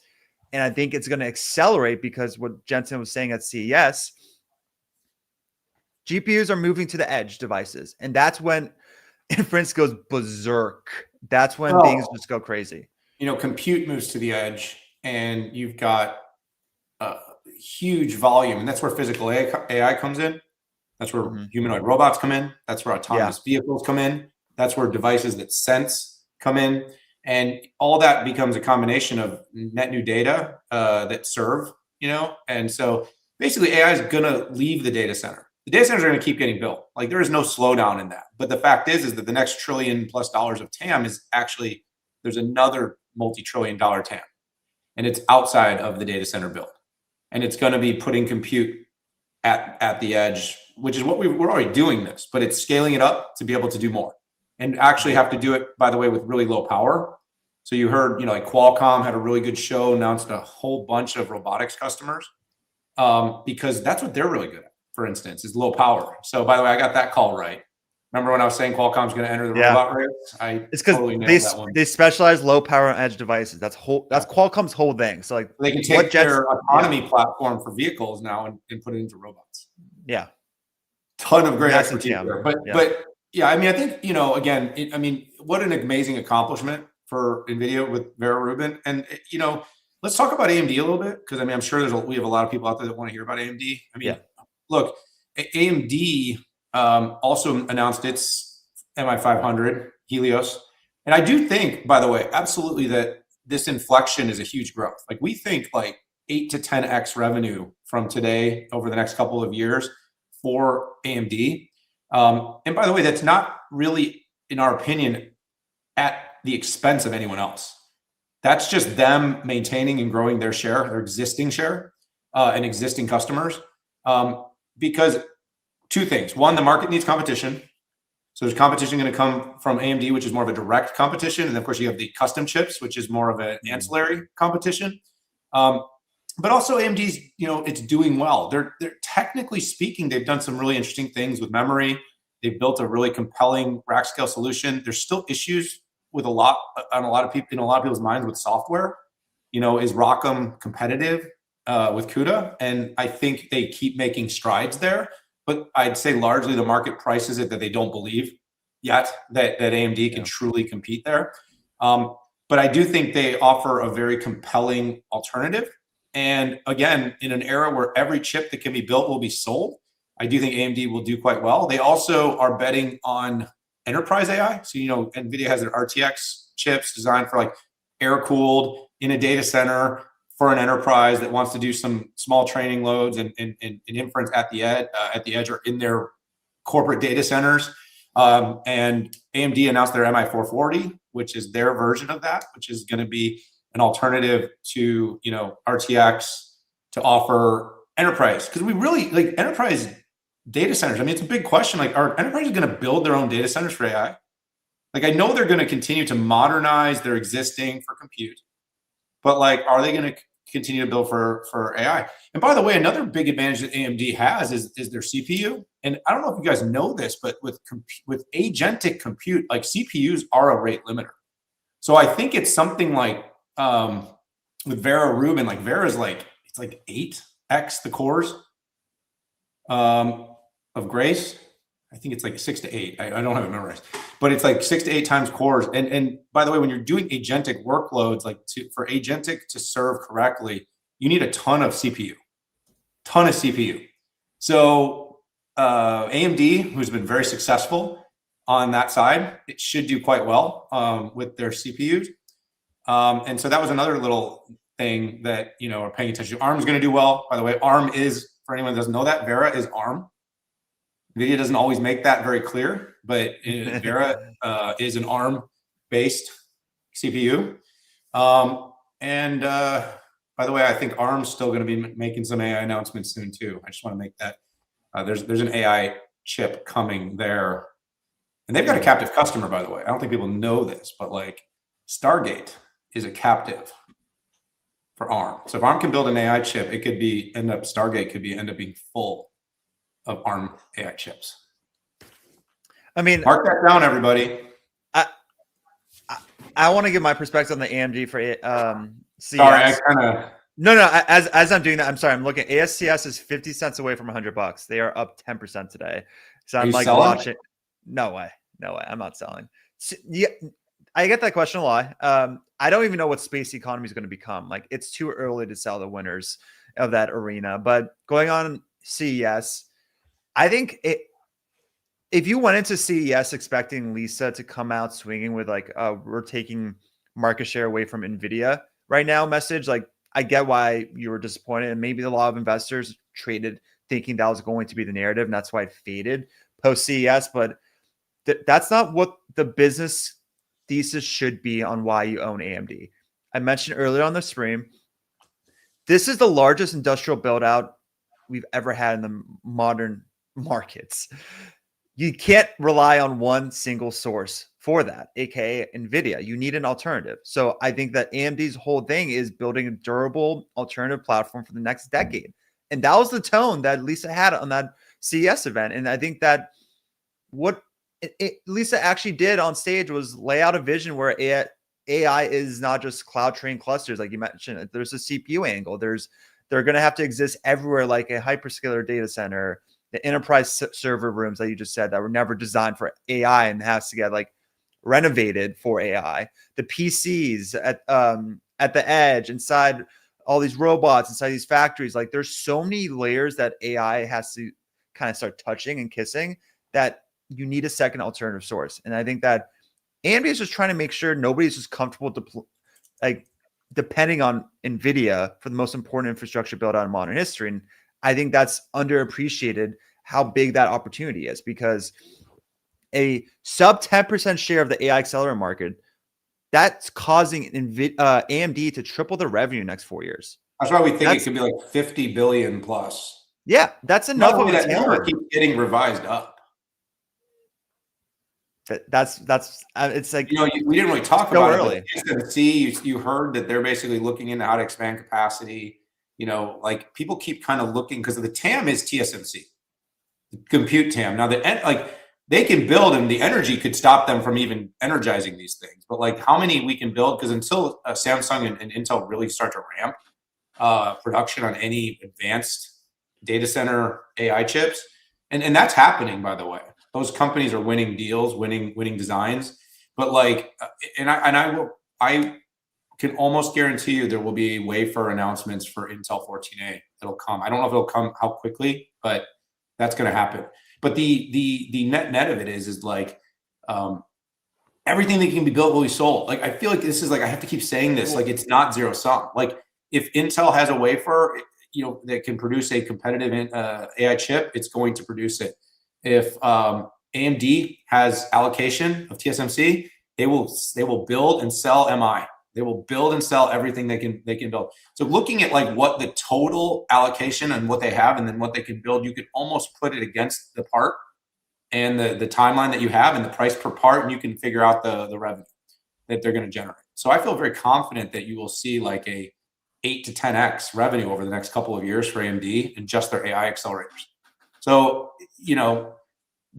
A: And I think it's going to accelerate because what Jensen was saying at CES, GPUs are moving to the edge devices, and that's when inference goes berserk. That's when things just go crazy.
B: Compute moves to the edge, and you've got a huge volume, and that's where physical AI comes in. That's where humanoid robots come in. That's where autonomous vehicles come in. That's where devices that sense come in. And all that becomes a combination of net new data that serve, and so basically AI is going to leave the data center. The data centers are going to keep getting built. Like, there is no slowdown in that. But the fact is that the next $1 trillion+ of TAM is actually, there's another multi-trillion-dollar TAM, and it's outside of the data center build. And it's going to be putting compute at the edge, which is what we're already doing this, but it's scaling it up to be able to do more, and actually have to do it, by the way, with really low power. So you heard, like Qualcomm had a really good show, announced a whole bunch of robotics customers, because that's what they're really good at, for instance, is low power. So by the way, I got that call right. Remember when I was saying Qualcomm's going to enter the robot race?
A: It's because they specialize low power on edge devices. That's Qualcomm's whole thing. So like
B: they can take their autonomy platform for vehicles now and put it into robots.
A: Yeah,
B: ton of great expertise there. But I mean, I think again, what an amazing accomplishment for NVIDIA with Vera Rubin. And let's talk about AMD a little bit, because I'm sure we have a lot of people out there that want to hear about AMD. Look, AMD also announced its MI500 Helios. And I do think, by the way, absolutely that this inflection is a huge growth. Like, we think like 8 to 10x revenue from today over the next couple of years for AMD. And by the way, that's not really, in our opinion, at the expense of anyone else. That's just them maintaining and growing their share, their existing share, and existing customers. Because two things. One, the market needs competition. So there's competition going to come from AMD, which is more of a direct competition. And then, of course, you have the custom chips, which is more of an ancillary competition. But also AMD's, it's doing well. They're technically speaking, they've done some really interesting things with memory. They've built a really compelling rack scale solution. There's still issues with a lot of people, in a lot of people's minds, with software. Is ROCm competitive with CUDA? And I think they keep making strides there. But I'd say largely the market prices it that they don't believe yet that AMD can truly compete there. But I do think they offer a very compelling alternative. And again, in an era where every chip that can be built will be sold, I do think AMD will do quite well. They also are betting on enterprise AI. So, NVIDIA has their RTX chips designed for like air-cooled in a data center for an enterprise that wants to do some small training loads and inference at the edge or in their corporate data centers. And AMD announced their MI440, which is their version of that, which is going to be an alternative to RTX to offer enterprise. Because we really like enterprise data centers. It's a big question. Like, are enterprises going to build their own data centers for AI? Like, I know they're going to continue to modernize their existing for compute, but like, are they going to continue to build for AI? And by the way, another big advantage that AMD has is their CPU. And I don't know if you guys know this, but with agentic compute, like CPUs are a rate limiter. So I think it's something like with Vera Rubin, like Vera's like, it's like 8x the cores of Grace. I think it's like 6 to 8. I don't have it memorized, but it's like 6 to 8 times cores. And by the way, when you're doing agentic workloads, like for agentic to serve correctly, you need a ton of CPU. So AMD, who's been very successful on that side, it should do quite well with their CPUs. And so that was another little thing that are paying attention to. ARM is going to do well. By the way, ARM is, for anyone that doesn't know that, Vera is ARM. NVIDIA doesn't always make that very clear, but Vera is an ARM-based CPU. And by the way, I think ARM's still going to be making some AI announcements soon too. I just want to make that. There's an AI chip coming there. And they've got a captive customer, by the way. I don't think people know this, but like Stargate is a captive for ARM. So if ARM can build an AI chip, it could Stargate could end up being full of ARM AI chips.
A: I mean,
B: mark that down, everybody.
A: I want to give my perspective on the AMD for CS.
B: Sorry, I kind of.
A: No. As I'm doing that, I'm sorry. I'm looking. ASCS is 50 cents away from $100. They are up 10% today. So I'm like
B: selling?
A: watching. No way. I'm not selling. So, yeah, I get that question a lot. I don't even know what space economy is going to become. Like, it's too early to sell the winners of that arena. But going on CES, I think if you went into CES expecting Lisa to come out swinging with like, we're taking market share away from NVIDIA right now message, like, I get why you were disappointed. And maybe a lot of investors traded thinking that was going to be the narrative. And that's why it faded post CES. But that's not what the business thesis should be on why you own AMD. I mentioned earlier on the stream, this is the largest industrial build out we've ever had in the modern markets. You can't rely on one single source for that, aka NVIDIA. You need an alternative. So I think that AMD's whole thing is building a durable alternative platform for the next decade. And that was the tone that Lisa had on that CES event. And I think that what Lisa actually did on stage was lay out a vision where AI is not just cloud trained clusters, like you mentioned. There's a CPU angle. They're going to have to exist everywhere, like a hyperscaler data center, the enterprise server rooms that you just said that were never designed for AI and has to get like renovated for AI. The PCs at the edge, inside all these robots, inside these factories. Like, there's so many layers that AI has to kind of start touching and kissing that you need a second alternative source. And I think that AMD is just trying to make sure nobody's just comfortable depending on NVIDIA for the most important infrastructure built out in modern history. And I think that's underappreciated how big that opportunity is, because a sub 10% share of the AI accelerator market, that's causing AMD to triple their revenue next 4 years.
B: That's why we think it could be like 50 billion plus.
A: Yeah, that's enough of a
B: that number keeps getting revised up.
A: That's it's like,
B: we didn't really talk about it, but TSMC, you heard that they're basically looking into how to expand capacity. Like, people keep kind of looking, because the TAM is TSMC, the compute TAM. Now they can build, and the energy could stop them from even energizing these things. But like, how many we can build? Because until Samsung and Intel really start to ramp production on any advanced data center AI chips, and that's happening, by the way. Those companies are winning deals, winning designs. But like, I can almost guarantee you there will be wafer announcements for Intel 14A that'll come. I don't know if it'll come how quickly, but that's going to happen. But the net of it is like, everything that can be built will be sold. Like, I feel like this is like, I have to keep saying this, like, it's not zero sum. Like, if Intel has a wafer, that can produce a competitive AI chip, it's going to produce it. If AMD has allocation of TSMC, they will build and sell MI. They will build and sell everything they can build. So looking at like what the total allocation and what they have, and then what they can build, you could almost put it against the part and the timeline that you have and the price per part, and you can figure out the revenue that they're going to generate. So I feel very confident that you will see like a 8 to 10x revenue over the next couple of years for AMD and just their AI accelerators. So,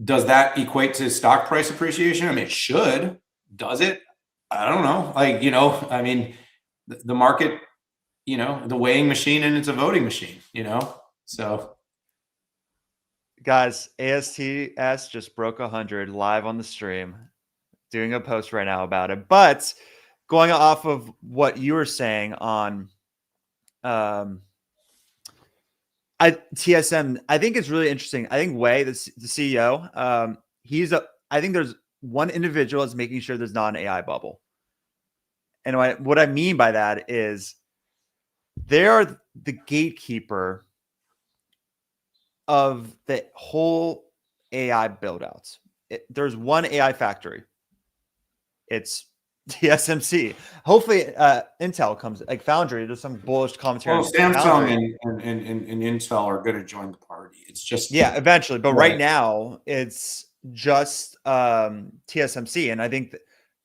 B: does that equate to stock price appreciation? I mean, it should. Does it? I don't know. Like, I mean, the market, the weighing machine, and it's a voting machine, so.
A: Guys, ASTS just broke 100 live on the stream, doing a post right now about it. But going off of what you were saying on TSM, I think it's really interesting. I think Wei, the CEO, I think there's one individual that's making sure there's not an AI bubble. And what I mean by that is they are the gatekeeper of the whole AI build-outs. There's one AI factory. It's TSMC. Hopefully, Intel comes, like Foundry. There's some bullish commentary.
B: Well, Samsung and Intel are going to join the party. It's just
A: eventually. But right now, it's just TSMC, and I think that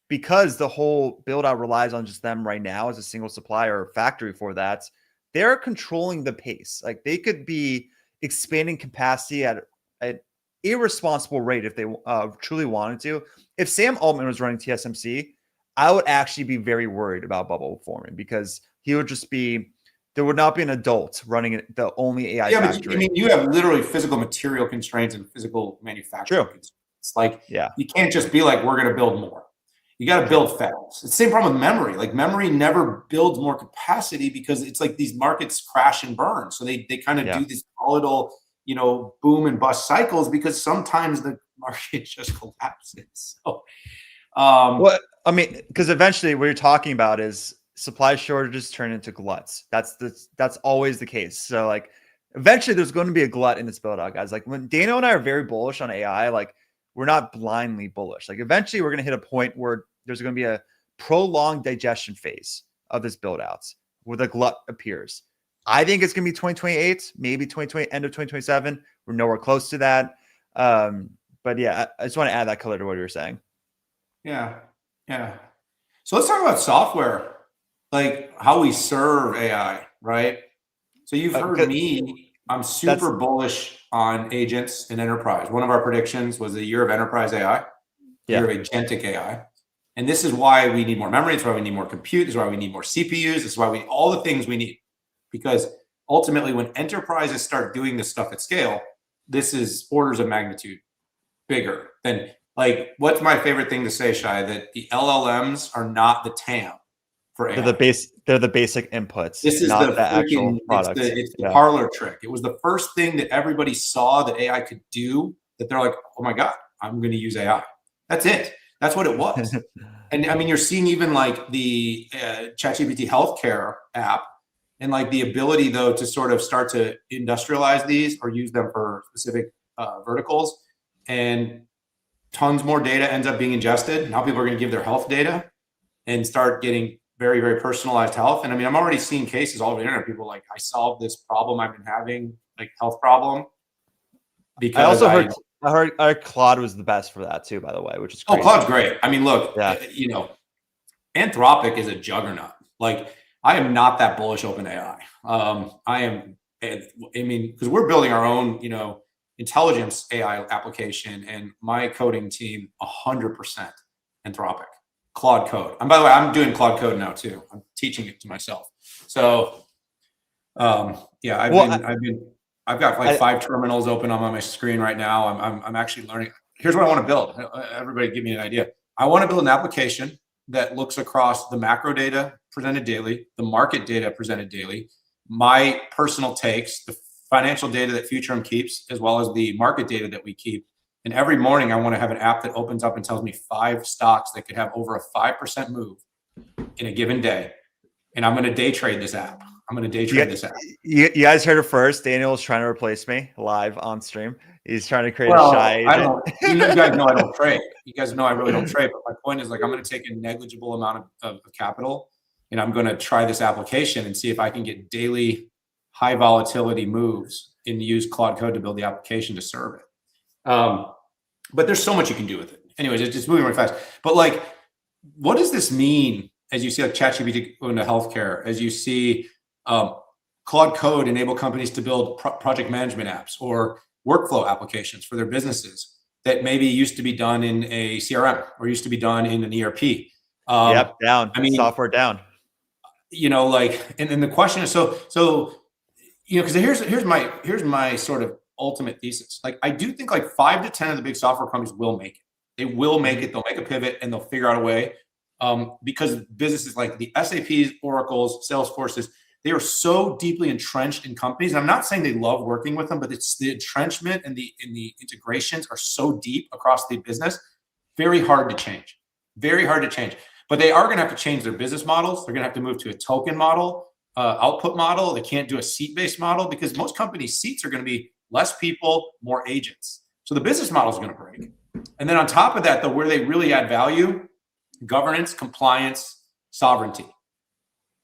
A: because the whole build out relies on just them right now as a single supplier or factory for that, they're controlling the pace. Like, they could be expanding capacity at irresponsible rate if they truly wanted to. If Sam Altman was running TSMC, I would actually be very worried about bubble forming because he would just be, there would not be an adult running the only AI factory.
B: But I mean, you have literally physical material constraints and physical manufacturing constraints. Like, you can't just be like, we're going to build more. You got to build fast. It's the same problem with memory. Like memory never builds more capacity because it's like these markets crash and burn. So they kind of do these volatile, boom and bust cycles because sometimes the market just collapses. So,
A: well, I mean, because eventually what you're talking about is supply shortages turn into gluts. That's always the case. So like eventually there's going to be a glut in this build out, guys. Like when Dano and I are very bullish on AI, like we're not blindly bullish. Like eventually we're going to hit a point where there's going to be a prolonged digestion phase of this build outs where the glut appears. I think it's going to be 2028, maybe 2020, end of 2027. We're nowhere close to that. But yeah, I just want to add that color to what you were saying.
B: Yeah. So let's talk about software, like how we serve AI, right? So you've heard me, I'm super bullish on agents and enterprise. One of our predictions was the year of enterprise AI, year of agentic AI. And this is why we need more memory. It's why we need more compute. This is why we need more CPUs. This is why we need all the things we need. Because ultimately, when enterprises start doing this stuff at scale, this is orders of magnitude bigger than, like, what's my favorite thing to say, Shay? That the LLMs are not the TAM for AI.
A: They're the basic inputs.
B: This is
A: not
B: the
A: actual product.
B: It's the parlor trick. It was the first thing that everybody saw that AI could do, that they're like, oh my God, I'm going to use AI. That's it. That's what it was. And I mean, you're seeing even like the ChatGPT healthcare app, and like the ability though to sort of start to industrialize these or use them for specific verticals, and tons more data ends up being ingested. Now people are going to give their health data and start getting very, very personalized health. And I mean, I'm already seeing cases all over the internet. People like, I solved this problem I've been having, like health problem. Because
A: I also heard Claude was the best for that too, by the way, which is crazy.
B: Oh, Claude's great. I mean, look, Anthropic is a juggernaut. Like, I am not that bullish OpenAI. Because we're building our own, intelligence AI application, and my coding team, 100% Anthropic, Claude Code. And by the way, I'm doing Claude Code now too. I'm teaching it to myself. So, I've got like 5 terminals open on my screen right now. I'm actually learning. Here's what I want to build. Everybody give me an idea. I want to build an application that looks across the macro data presented daily, the market data presented daily, my personal takes, the financial data that Futurum keeps, as well as the market data that we keep. And every morning I want to have an app that opens up and tells me 5 stocks that could have over a 5% move in a given day. And I'm going to day trade this app. You
A: guys heard it first. Daniel's trying to replace me live on stream. He's trying to create a Shy agent.
B: You guys know I don't trade. You guys know I really don't trade. But my point is, like, I'm going to take a negligible amount of capital, and I'm going to try this application and see if I can get daily high volatility moves and use Claude Code to build the application to serve it. But there's so much you can do with it. Anyways, it's just moving really fast. But like, what does this mean as you see like ChatGPT go into healthcare, as you see Claude Code enable companies to build project management apps or workflow applications for their businesses that maybe used to be done in a CRM or used to be done in an ERP.
A: Down. I mean, software down.
B: And the question is, because here's my sort of ultimate thesis. Like, I do think like 5 to 10 of the big software companies will make it. They will make it. They'll make a pivot and they'll figure out a way. Because businesses like the SAPs, Oracles, Salesforces, they are so deeply entrenched in companies. And I'm not saying they love working with them, but it's the entrenchment and the integrations are so deep across the business. Very hard to change. But they are going to have to change their business models. They're going to have to move to a token model, output model. They can't do a seat-based model because most companies' seats are going to be less people, more agents. So the business model is going to break. And then on top of that, though, where they really add value, governance, compliance, sovereignty,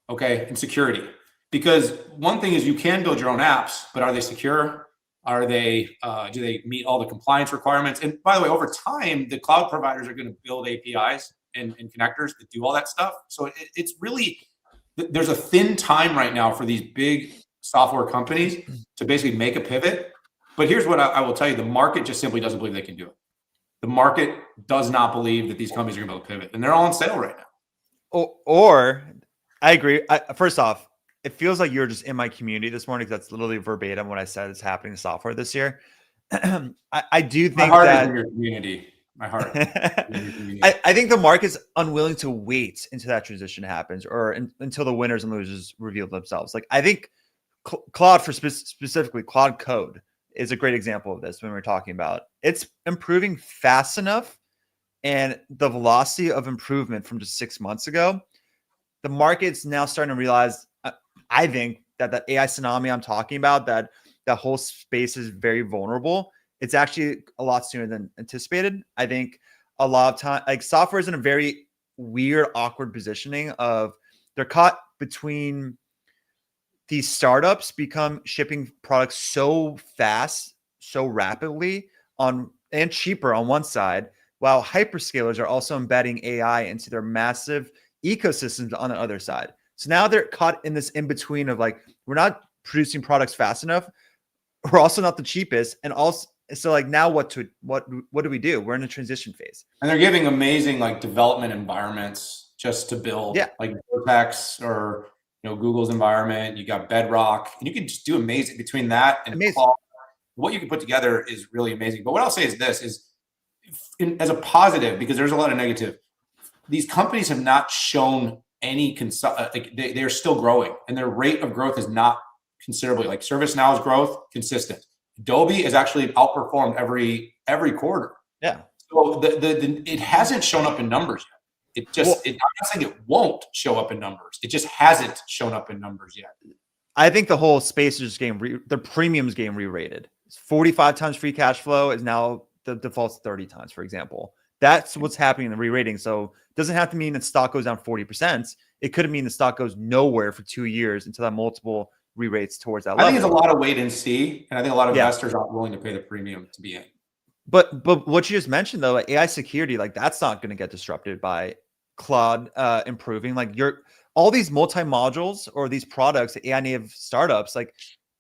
B: and security. Because one thing is you can build your own apps, but are they secure? Are they? Do they meet all the compliance requirements? And by the way, over time, the cloud providers are going to build APIs and connectors that do all that stuff. So it's really, there's a thin time right now for these big software companies to basically make a pivot But here's what I will tell you: the market just simply doesn't believe they can do it. The market does not believe that these companies are going to be able to pivot, and they're all on sale right now.
A: Or I agree. First off, it feels like you're just in my community this morning. That's literally verbatim what I said is happening in software this year. I do think
B: My heart
A: that
B: is in your community. My heart.
A: I think the market's unwilling to wait until that transition happens or until the winners and losers reveal themselves. Like I think Claude specifically Claude Code is a great example of this when we're talking about it's improving fast enough and the velocity of improvement from just 6 months ago, the market's now starting to realize, I think that AI tsunami I'm talking about, that whole space is very vulnerable. It's actually a lot sooner than anticipated. I think a lot of time, like software is in a very weird, awkward positioning of they're caught between these startups become shipping products so fast, so rapidly and cheaper on one side, while hyperscalers are also embedding AI into their massive ecosystems on the other side. So now they're caught in this in between of like, we're not producing products fast enough. We're also not the cheapest. And also, so like now what do we do? We're in a transition phase.
B: And they're giving amazing like development environments just to build like Vertex or Google's environment. You got Bedrock, and you can just do amazing between that and Claude. What you can put together is really amazing. But what I'll say is this is as a positive, because there's a lot of negative, these companies have not shown any like they're still growing, and their rate of growth is not considerably. Like ServiceNow's growth consistent. Adobe has actually outperformed every quarter.
A: Yeah.
B: So it hasn't shown up in numbers yet. I'm not saying it won't show up in numbers. It just hasn't shown up in numbers yet.
A: I think the whole space is getting the premiums getting re-rated. 45 times free cash flow is now the default's 30 times, for example. That's what's happening in the re-rating. So it doesn't have to mean that stock goes down 40%. It could mean the stock goes nowhere for 2 years until that multiple re-rates towards that level.
B: I think it's a lot of wait and see, and I think a lot of investors aren't willing to pay the premium to be in.
A: But what you just mentioned though, like AI security, like that's not going to get disrupted by Claude improving. Like all these multi-modules or these products, AI native startups, like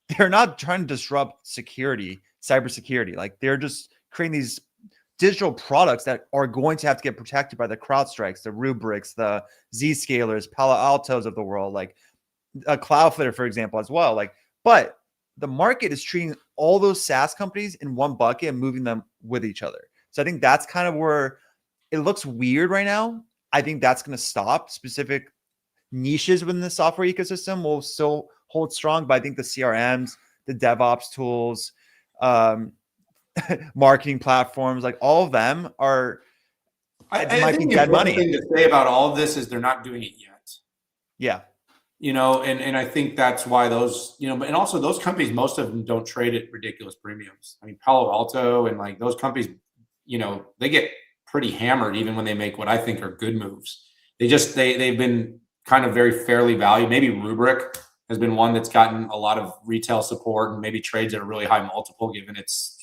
A: they're not trying to disrupt cybersecurity. Like they're just creating these digital products that are going to have to get protected by the CrowdStrikes, the Rubrics, the Zscalers, Palo Altos of the world, like Cloudflare, for example, as well. Like, but the market is treating all those SaaS companies in one bucket and moving them with each other. So I think that's kind of where it looks weird right now. I think that's going to stop. Specific niches within the software ecosystem will still hold strong, but I think the CRMs, the DevOps tools, marketing platforms, like all of them are.
B: I think the important thing to say about all of this is they're not doing it yet.
A: Yeah.
B: And I think that's why those, and also those companies, most of them don't trade at ridiculous premiums. I mean, Palo Alto and like those companies, they get pretty hammered even when they make what I think are good moves. They've been kind of very fairly valued. Maybe Rubrik has been one that's gotten a lot of retail support and maybe trades at a really high multiple given its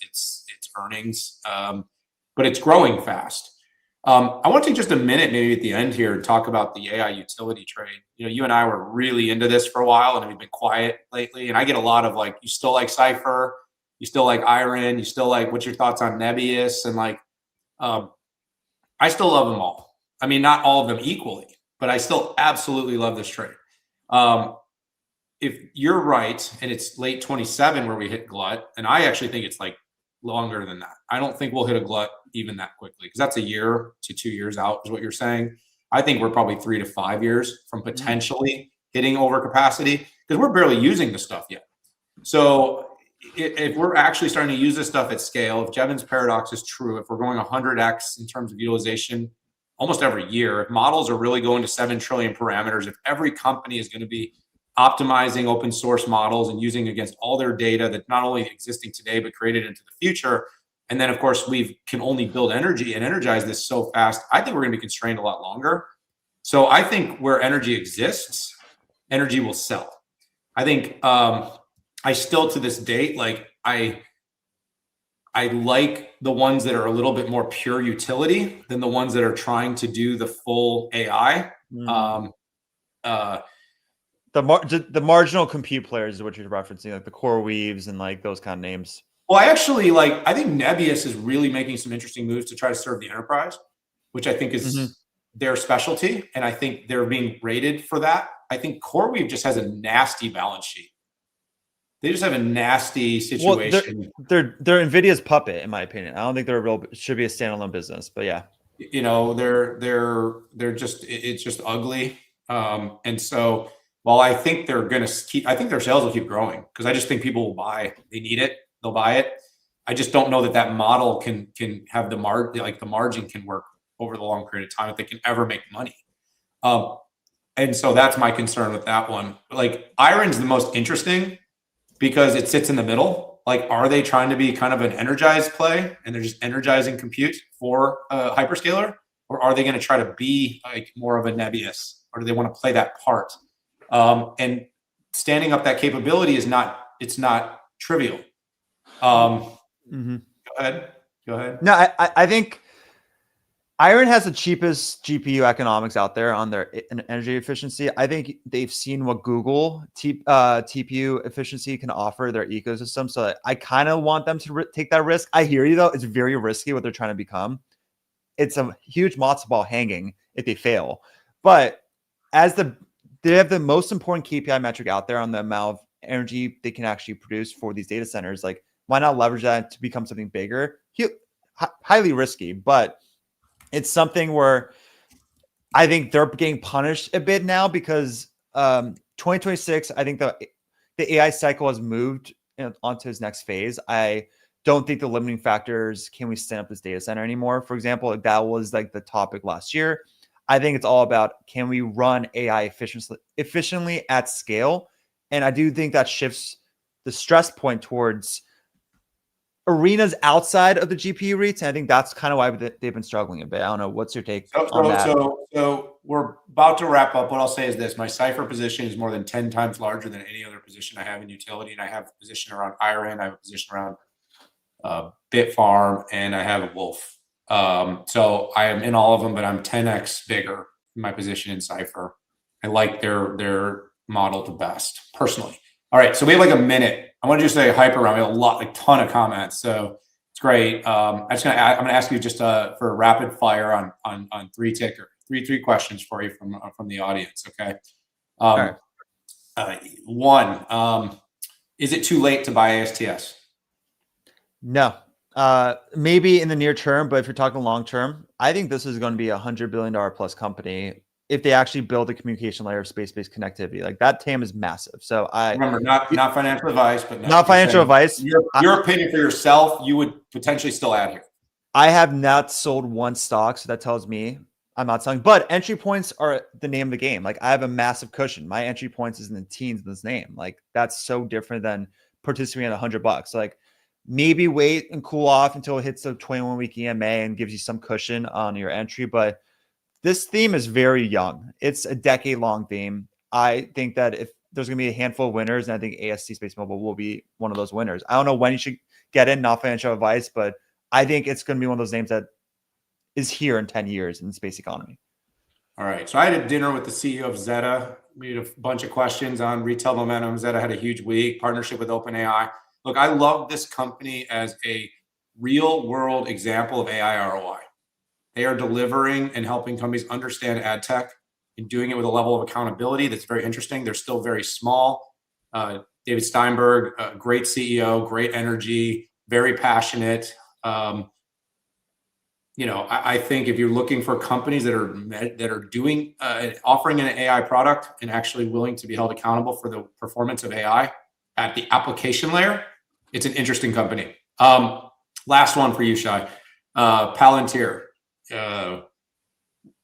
B: earnings. But it's growing fast. I want to take just a minute, maybe at the end here, and talk about the AI utility trade. You and I were really into this for a while, and we've been quiet lately. And I get a lot of like, you still like Cypher, you still like Iron, you still like, what's your thoughts on Nebius? And like, I still love them all. I mean, not all of them equally, but I still absolutely love this trade. If you're right, and it's late 27 where we hit glut, and I actually think it's like longer than that. I don't think we'll hit a glut even that quickly, because that's a year to 2 years out is what you're saying. I think we're probably 3 to 5 years from potentially hitting overcapacity, because we're barely using the stuff yet. So if we're actually starting to use this stuff at scale, if Jevons paradox is true, if we're going 100x in terms of utilization almost every year, if models are really going to 7 trillion parameters, if every company is going to be optimizing open source models and using against all their data that's not only existing today, but created into the future. And then, of course, we can only build energy and energize this so fast. I think we're going to be constrained a lot longer. So I think where energy exists, energy will sell. I think I still, to this date, like I like the ones that are a little bit more pure utility than the ones that are trying to do the full AI.
A: The marginal compute players is what you're referencing, like the Core Weaves and like those kind of names.
B: Well, I think Nebius is really making some interesting moves to try to serve the enterprise, which I think is their specialty. And I think they're being rated for that. I think CoreWeave just has a nasty balance sheet. They just have a nasty situation.
A: Well, they're NVIDIA's puppet, in my opinion. I don't think should be a standalone business, but yeah.
B: They're just, it's just ugly. And so while I think they're going to I think their sales will keep growing because I just think people will buy. They need it. They'll buy it. I just don't know that model can have the margin can work over the long period of time if they can ever make money. And so that's my concern with that one. Like Iron's the most interesting because it sits in the middle. Like, are they trying to be kind of an energized play and they're just energizing compute for a hyperscaler? Or are they going to try to be like more of a Nebius? Or do they want to play that part? And standing up that capability it's not trivial. Go ahead.
A: No, I think Iron has the cheapest GPU economics out there on their energy efficiency. I think they've seen what Google TPU efficiency can offer their ecosystem. So I kind of want them to take that risk. I hear you though. It's very risky what they're trying to become. It's a huge matzo ball hanging if they fail. But they have the most important KPI metric out there on the amount of energy they can actually produce for these data centers. Like, why not leverage that to become something bigger? Highly risky, but it's something where I think they're getting punished a bit now because 2026, I think the AI cycle has moved onto its next phase. I don't think the limiting factors, can we stand up this data center anymore? For example, that was like the topic last year. I think it's all about, can we run AI efficiently at scale? And I do think that shifts the stress point towards arenas outside of the GPU REITs. And I think that's kind of why they've been struggling a bit. I don't know. What's your take on that?
B: So we're about to wrap up. What I'll say is this. My Cypher position is more than 10 times larger than any other position I have in utility. And I have a position around Iron. I have a position around Bitfarm, and I have a Wolf. So I am in all of them, but I'm 10x bigger in my position in Cypher. I like their model the best, personally. All right, so we have like a minute. I want to just say hype around. We have a ton of comments, so it's great. I'm gonna ask you just for a rapid fire on three questions for you from the audience. Okay.
A: All right.
B: One, is it too late to buy ASTS?
A: No. Maybe in the near term, but if you're talking long term, I think this is going to be $100 billion plus company if they actually build a communication layer of space-based connectivity. Like, that TAM is massive. So I
B: remember, not financial advice, but
A: not financial advice.
B: Your opinion for yourself, you would potentially still add here.
A: I have not sold one stock, so that tells me I'm not selling. But entry points are the name of the game. Like, I have a massive cushion. My entry points is in the teens in this name. Like, that's so different than participating at $100. Like, maybe wait and cool off until it hits the 21-week EMA and gives you some cushion on your entry. But this theme is very young. It's a decade-long theme. I think that if there's going to be a handful of winners, and I think AST Space Mobile will be one of those winners. I don't know when you should get in, not financial advice, but I think it's going to be one of those names that is here in 10 years in the space economy.
B: All right. So I had a dinner with the CEO of Zeta. We had a bunch of questions on retail momentum. Zeta had a huge week, partnership with OpenAI. Look, I love this company as a real world example of AI ROI. They are delivering and helping companies understand ad tech and doing it with a level of accountability that's very interesting. They're still very small. David Steinberg, great CEO, great energy, very passionate. I think if you're looking for companies that are doing offering an AI product and actually willing to be held accountable for the performance of AI at the application layer, it's an interesting company. Last one for you, Shay. Palantir.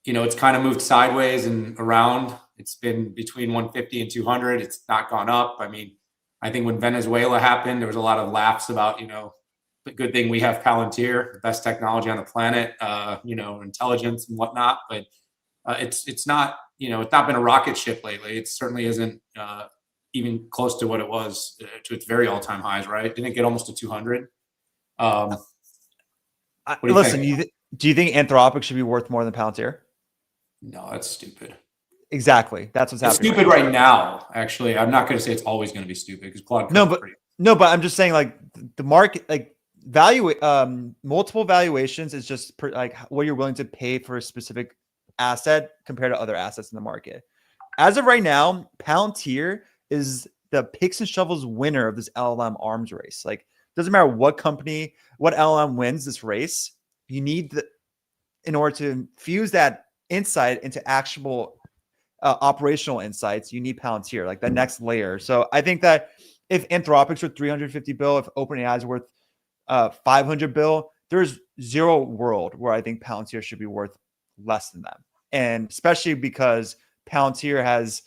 B: It's kind of moved sideways and around. It's been between 150 and 200. It's not gone up. I mean, I think when Venezuela happened, there was a lot of laughs about, the good thing we have Palantir, the best technology on the planet, intelligence and whatnot. But it's not, it's not been a rocket ship lately. It certainly isn't even close to what it was to its very all-time highs, right? Didn't it get almost to 200?
A: Do you think Anthropic should be worth more than Palantir?
B: No, that's stupid.
A: Exactly. That's what's happening.
B: It's stupid right now, actually. I'm not going to say it's always going to be stupid because Claude.
A: No, but I'm just saying, like, the market, like multiple valuations is just like what you're willing to pay for a specific asset compared to other assets in the market. As of right now, Palantir is the picks and shovels winner of this LLM arms race. Like, doesn't matter what company, what LLM wins this race, you need in order to fuse that insight into actionable operational insights, you need Palantir, like the next layer. So I think that if Anthropic's worth 350 bill, if OpenAI is worth 500 bill, there's zero world where I think Palantir should be worth less than them. And especially because Palantir has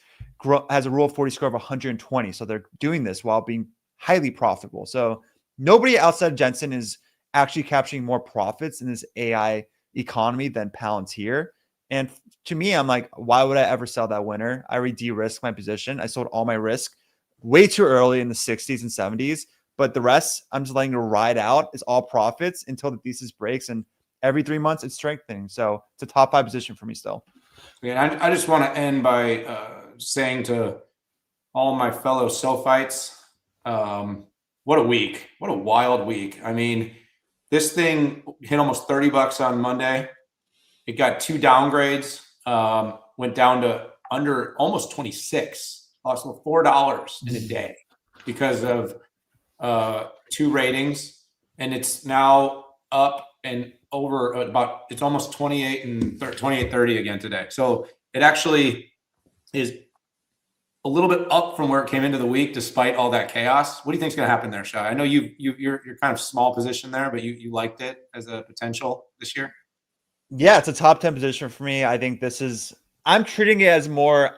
A: a Rule of 40 score of 120. So they're doing this while being highly profitable. So nobody outside of Jensen is actually capturing more profits in this AI economy than Palantir. And to me, I'm like, why would I ever sell that winner? I already de-risked my position. I sold all my risk way too early in the 60s and 70s. But the rest, I'm just letting it ride out. It's all profits until the thesis breaks. And every 3 months, it's strengthening. So it's a top 5 position for me still.
B: Yeah, I just want to end by saying to all my fellow Sophites, what a week. What a wild week. I mean, this thing hit almost $30 on Monday. It got 2 downgrades, went down to under almost 26, lost $4 in a day because of 2 ratings. And it's now up and over about, it's almost 28.30 again today. So it actually is a little bit up from where it came into the week, despite all that chaos. What do you think is going to happen there, Shay? I know you're kind of small position there, but you liked it as a potential this year.
A: Yeah, it's a top 10 position for me. I think I'm treating it as more,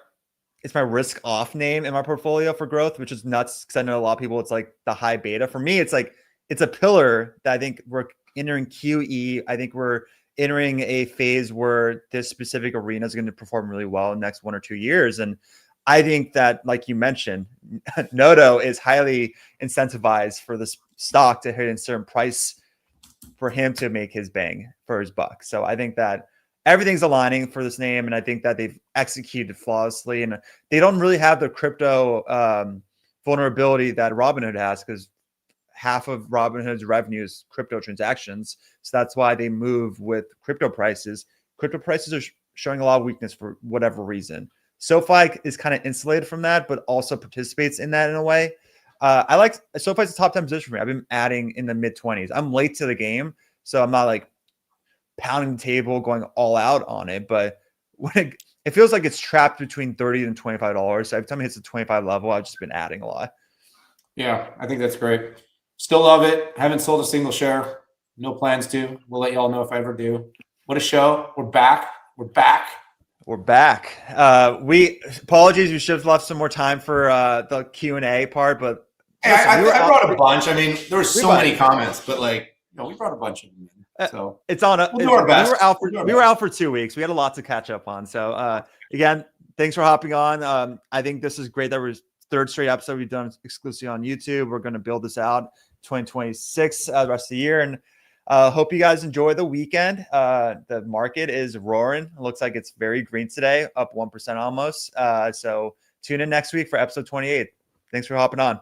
A: it's my risk off name in my portfolio for growth, which is nuts because I know a lot of people, it's like the high beta. For me, it's like, it's a pillar that I think we're entering QE. I think we're entering a phase where this specific arena is going to perform really well in the next 1 or 2 years. And I think that, like you mentioned, Noto is highly incentivized for this stock to hit a certain price for him to make his bang for his buck. So I think that everything's aligning for this name, and I think that they've executed flawlessly, and they don't really have the crypto vulnerability that Robinhood has, because half of Robinhood's revenue is crypto transactions. So that's why they move with crypto prices. Crypto prices are showing a lot of weakness for whatever reason. SoFi is kind of insulated from that, but also participates in that in a way. I like SoFi's a top 10 position for me. I've been adding in the mid 20s. I'm late to the game, so I'm not like pounding the table, going all out on it. But when it feels like it's trapped between $30 and $25. So every time it hits the 25 level, I've just been adding a lot.
B: Yeah, I think that's great. Still love it. Haven't sold a single share. No plans to. We'll let y'all know if I ever do. What a show. We're back. We're back.
A: We're back. Apologies. We should have left some more time for the Q&A part, but
B: listen, I brought a bunch. I mean, there were so many comments, but like, we brought a bunch of them in. So
A: it's on.
B: We'll do our best.
A: We were out for 2 weeks. We had a lot to catch up on. So again, thanks for hopping on. I think this is great that we're third straight episode we've done exclusively on YouTube. We're going to build this out 2026 the rest of the year, and hope you guys enjoy the weekend. The market is roaring. It looks like it's very green today, up 1% almost. So tune in next week for episode 28. Thanks for hopping on.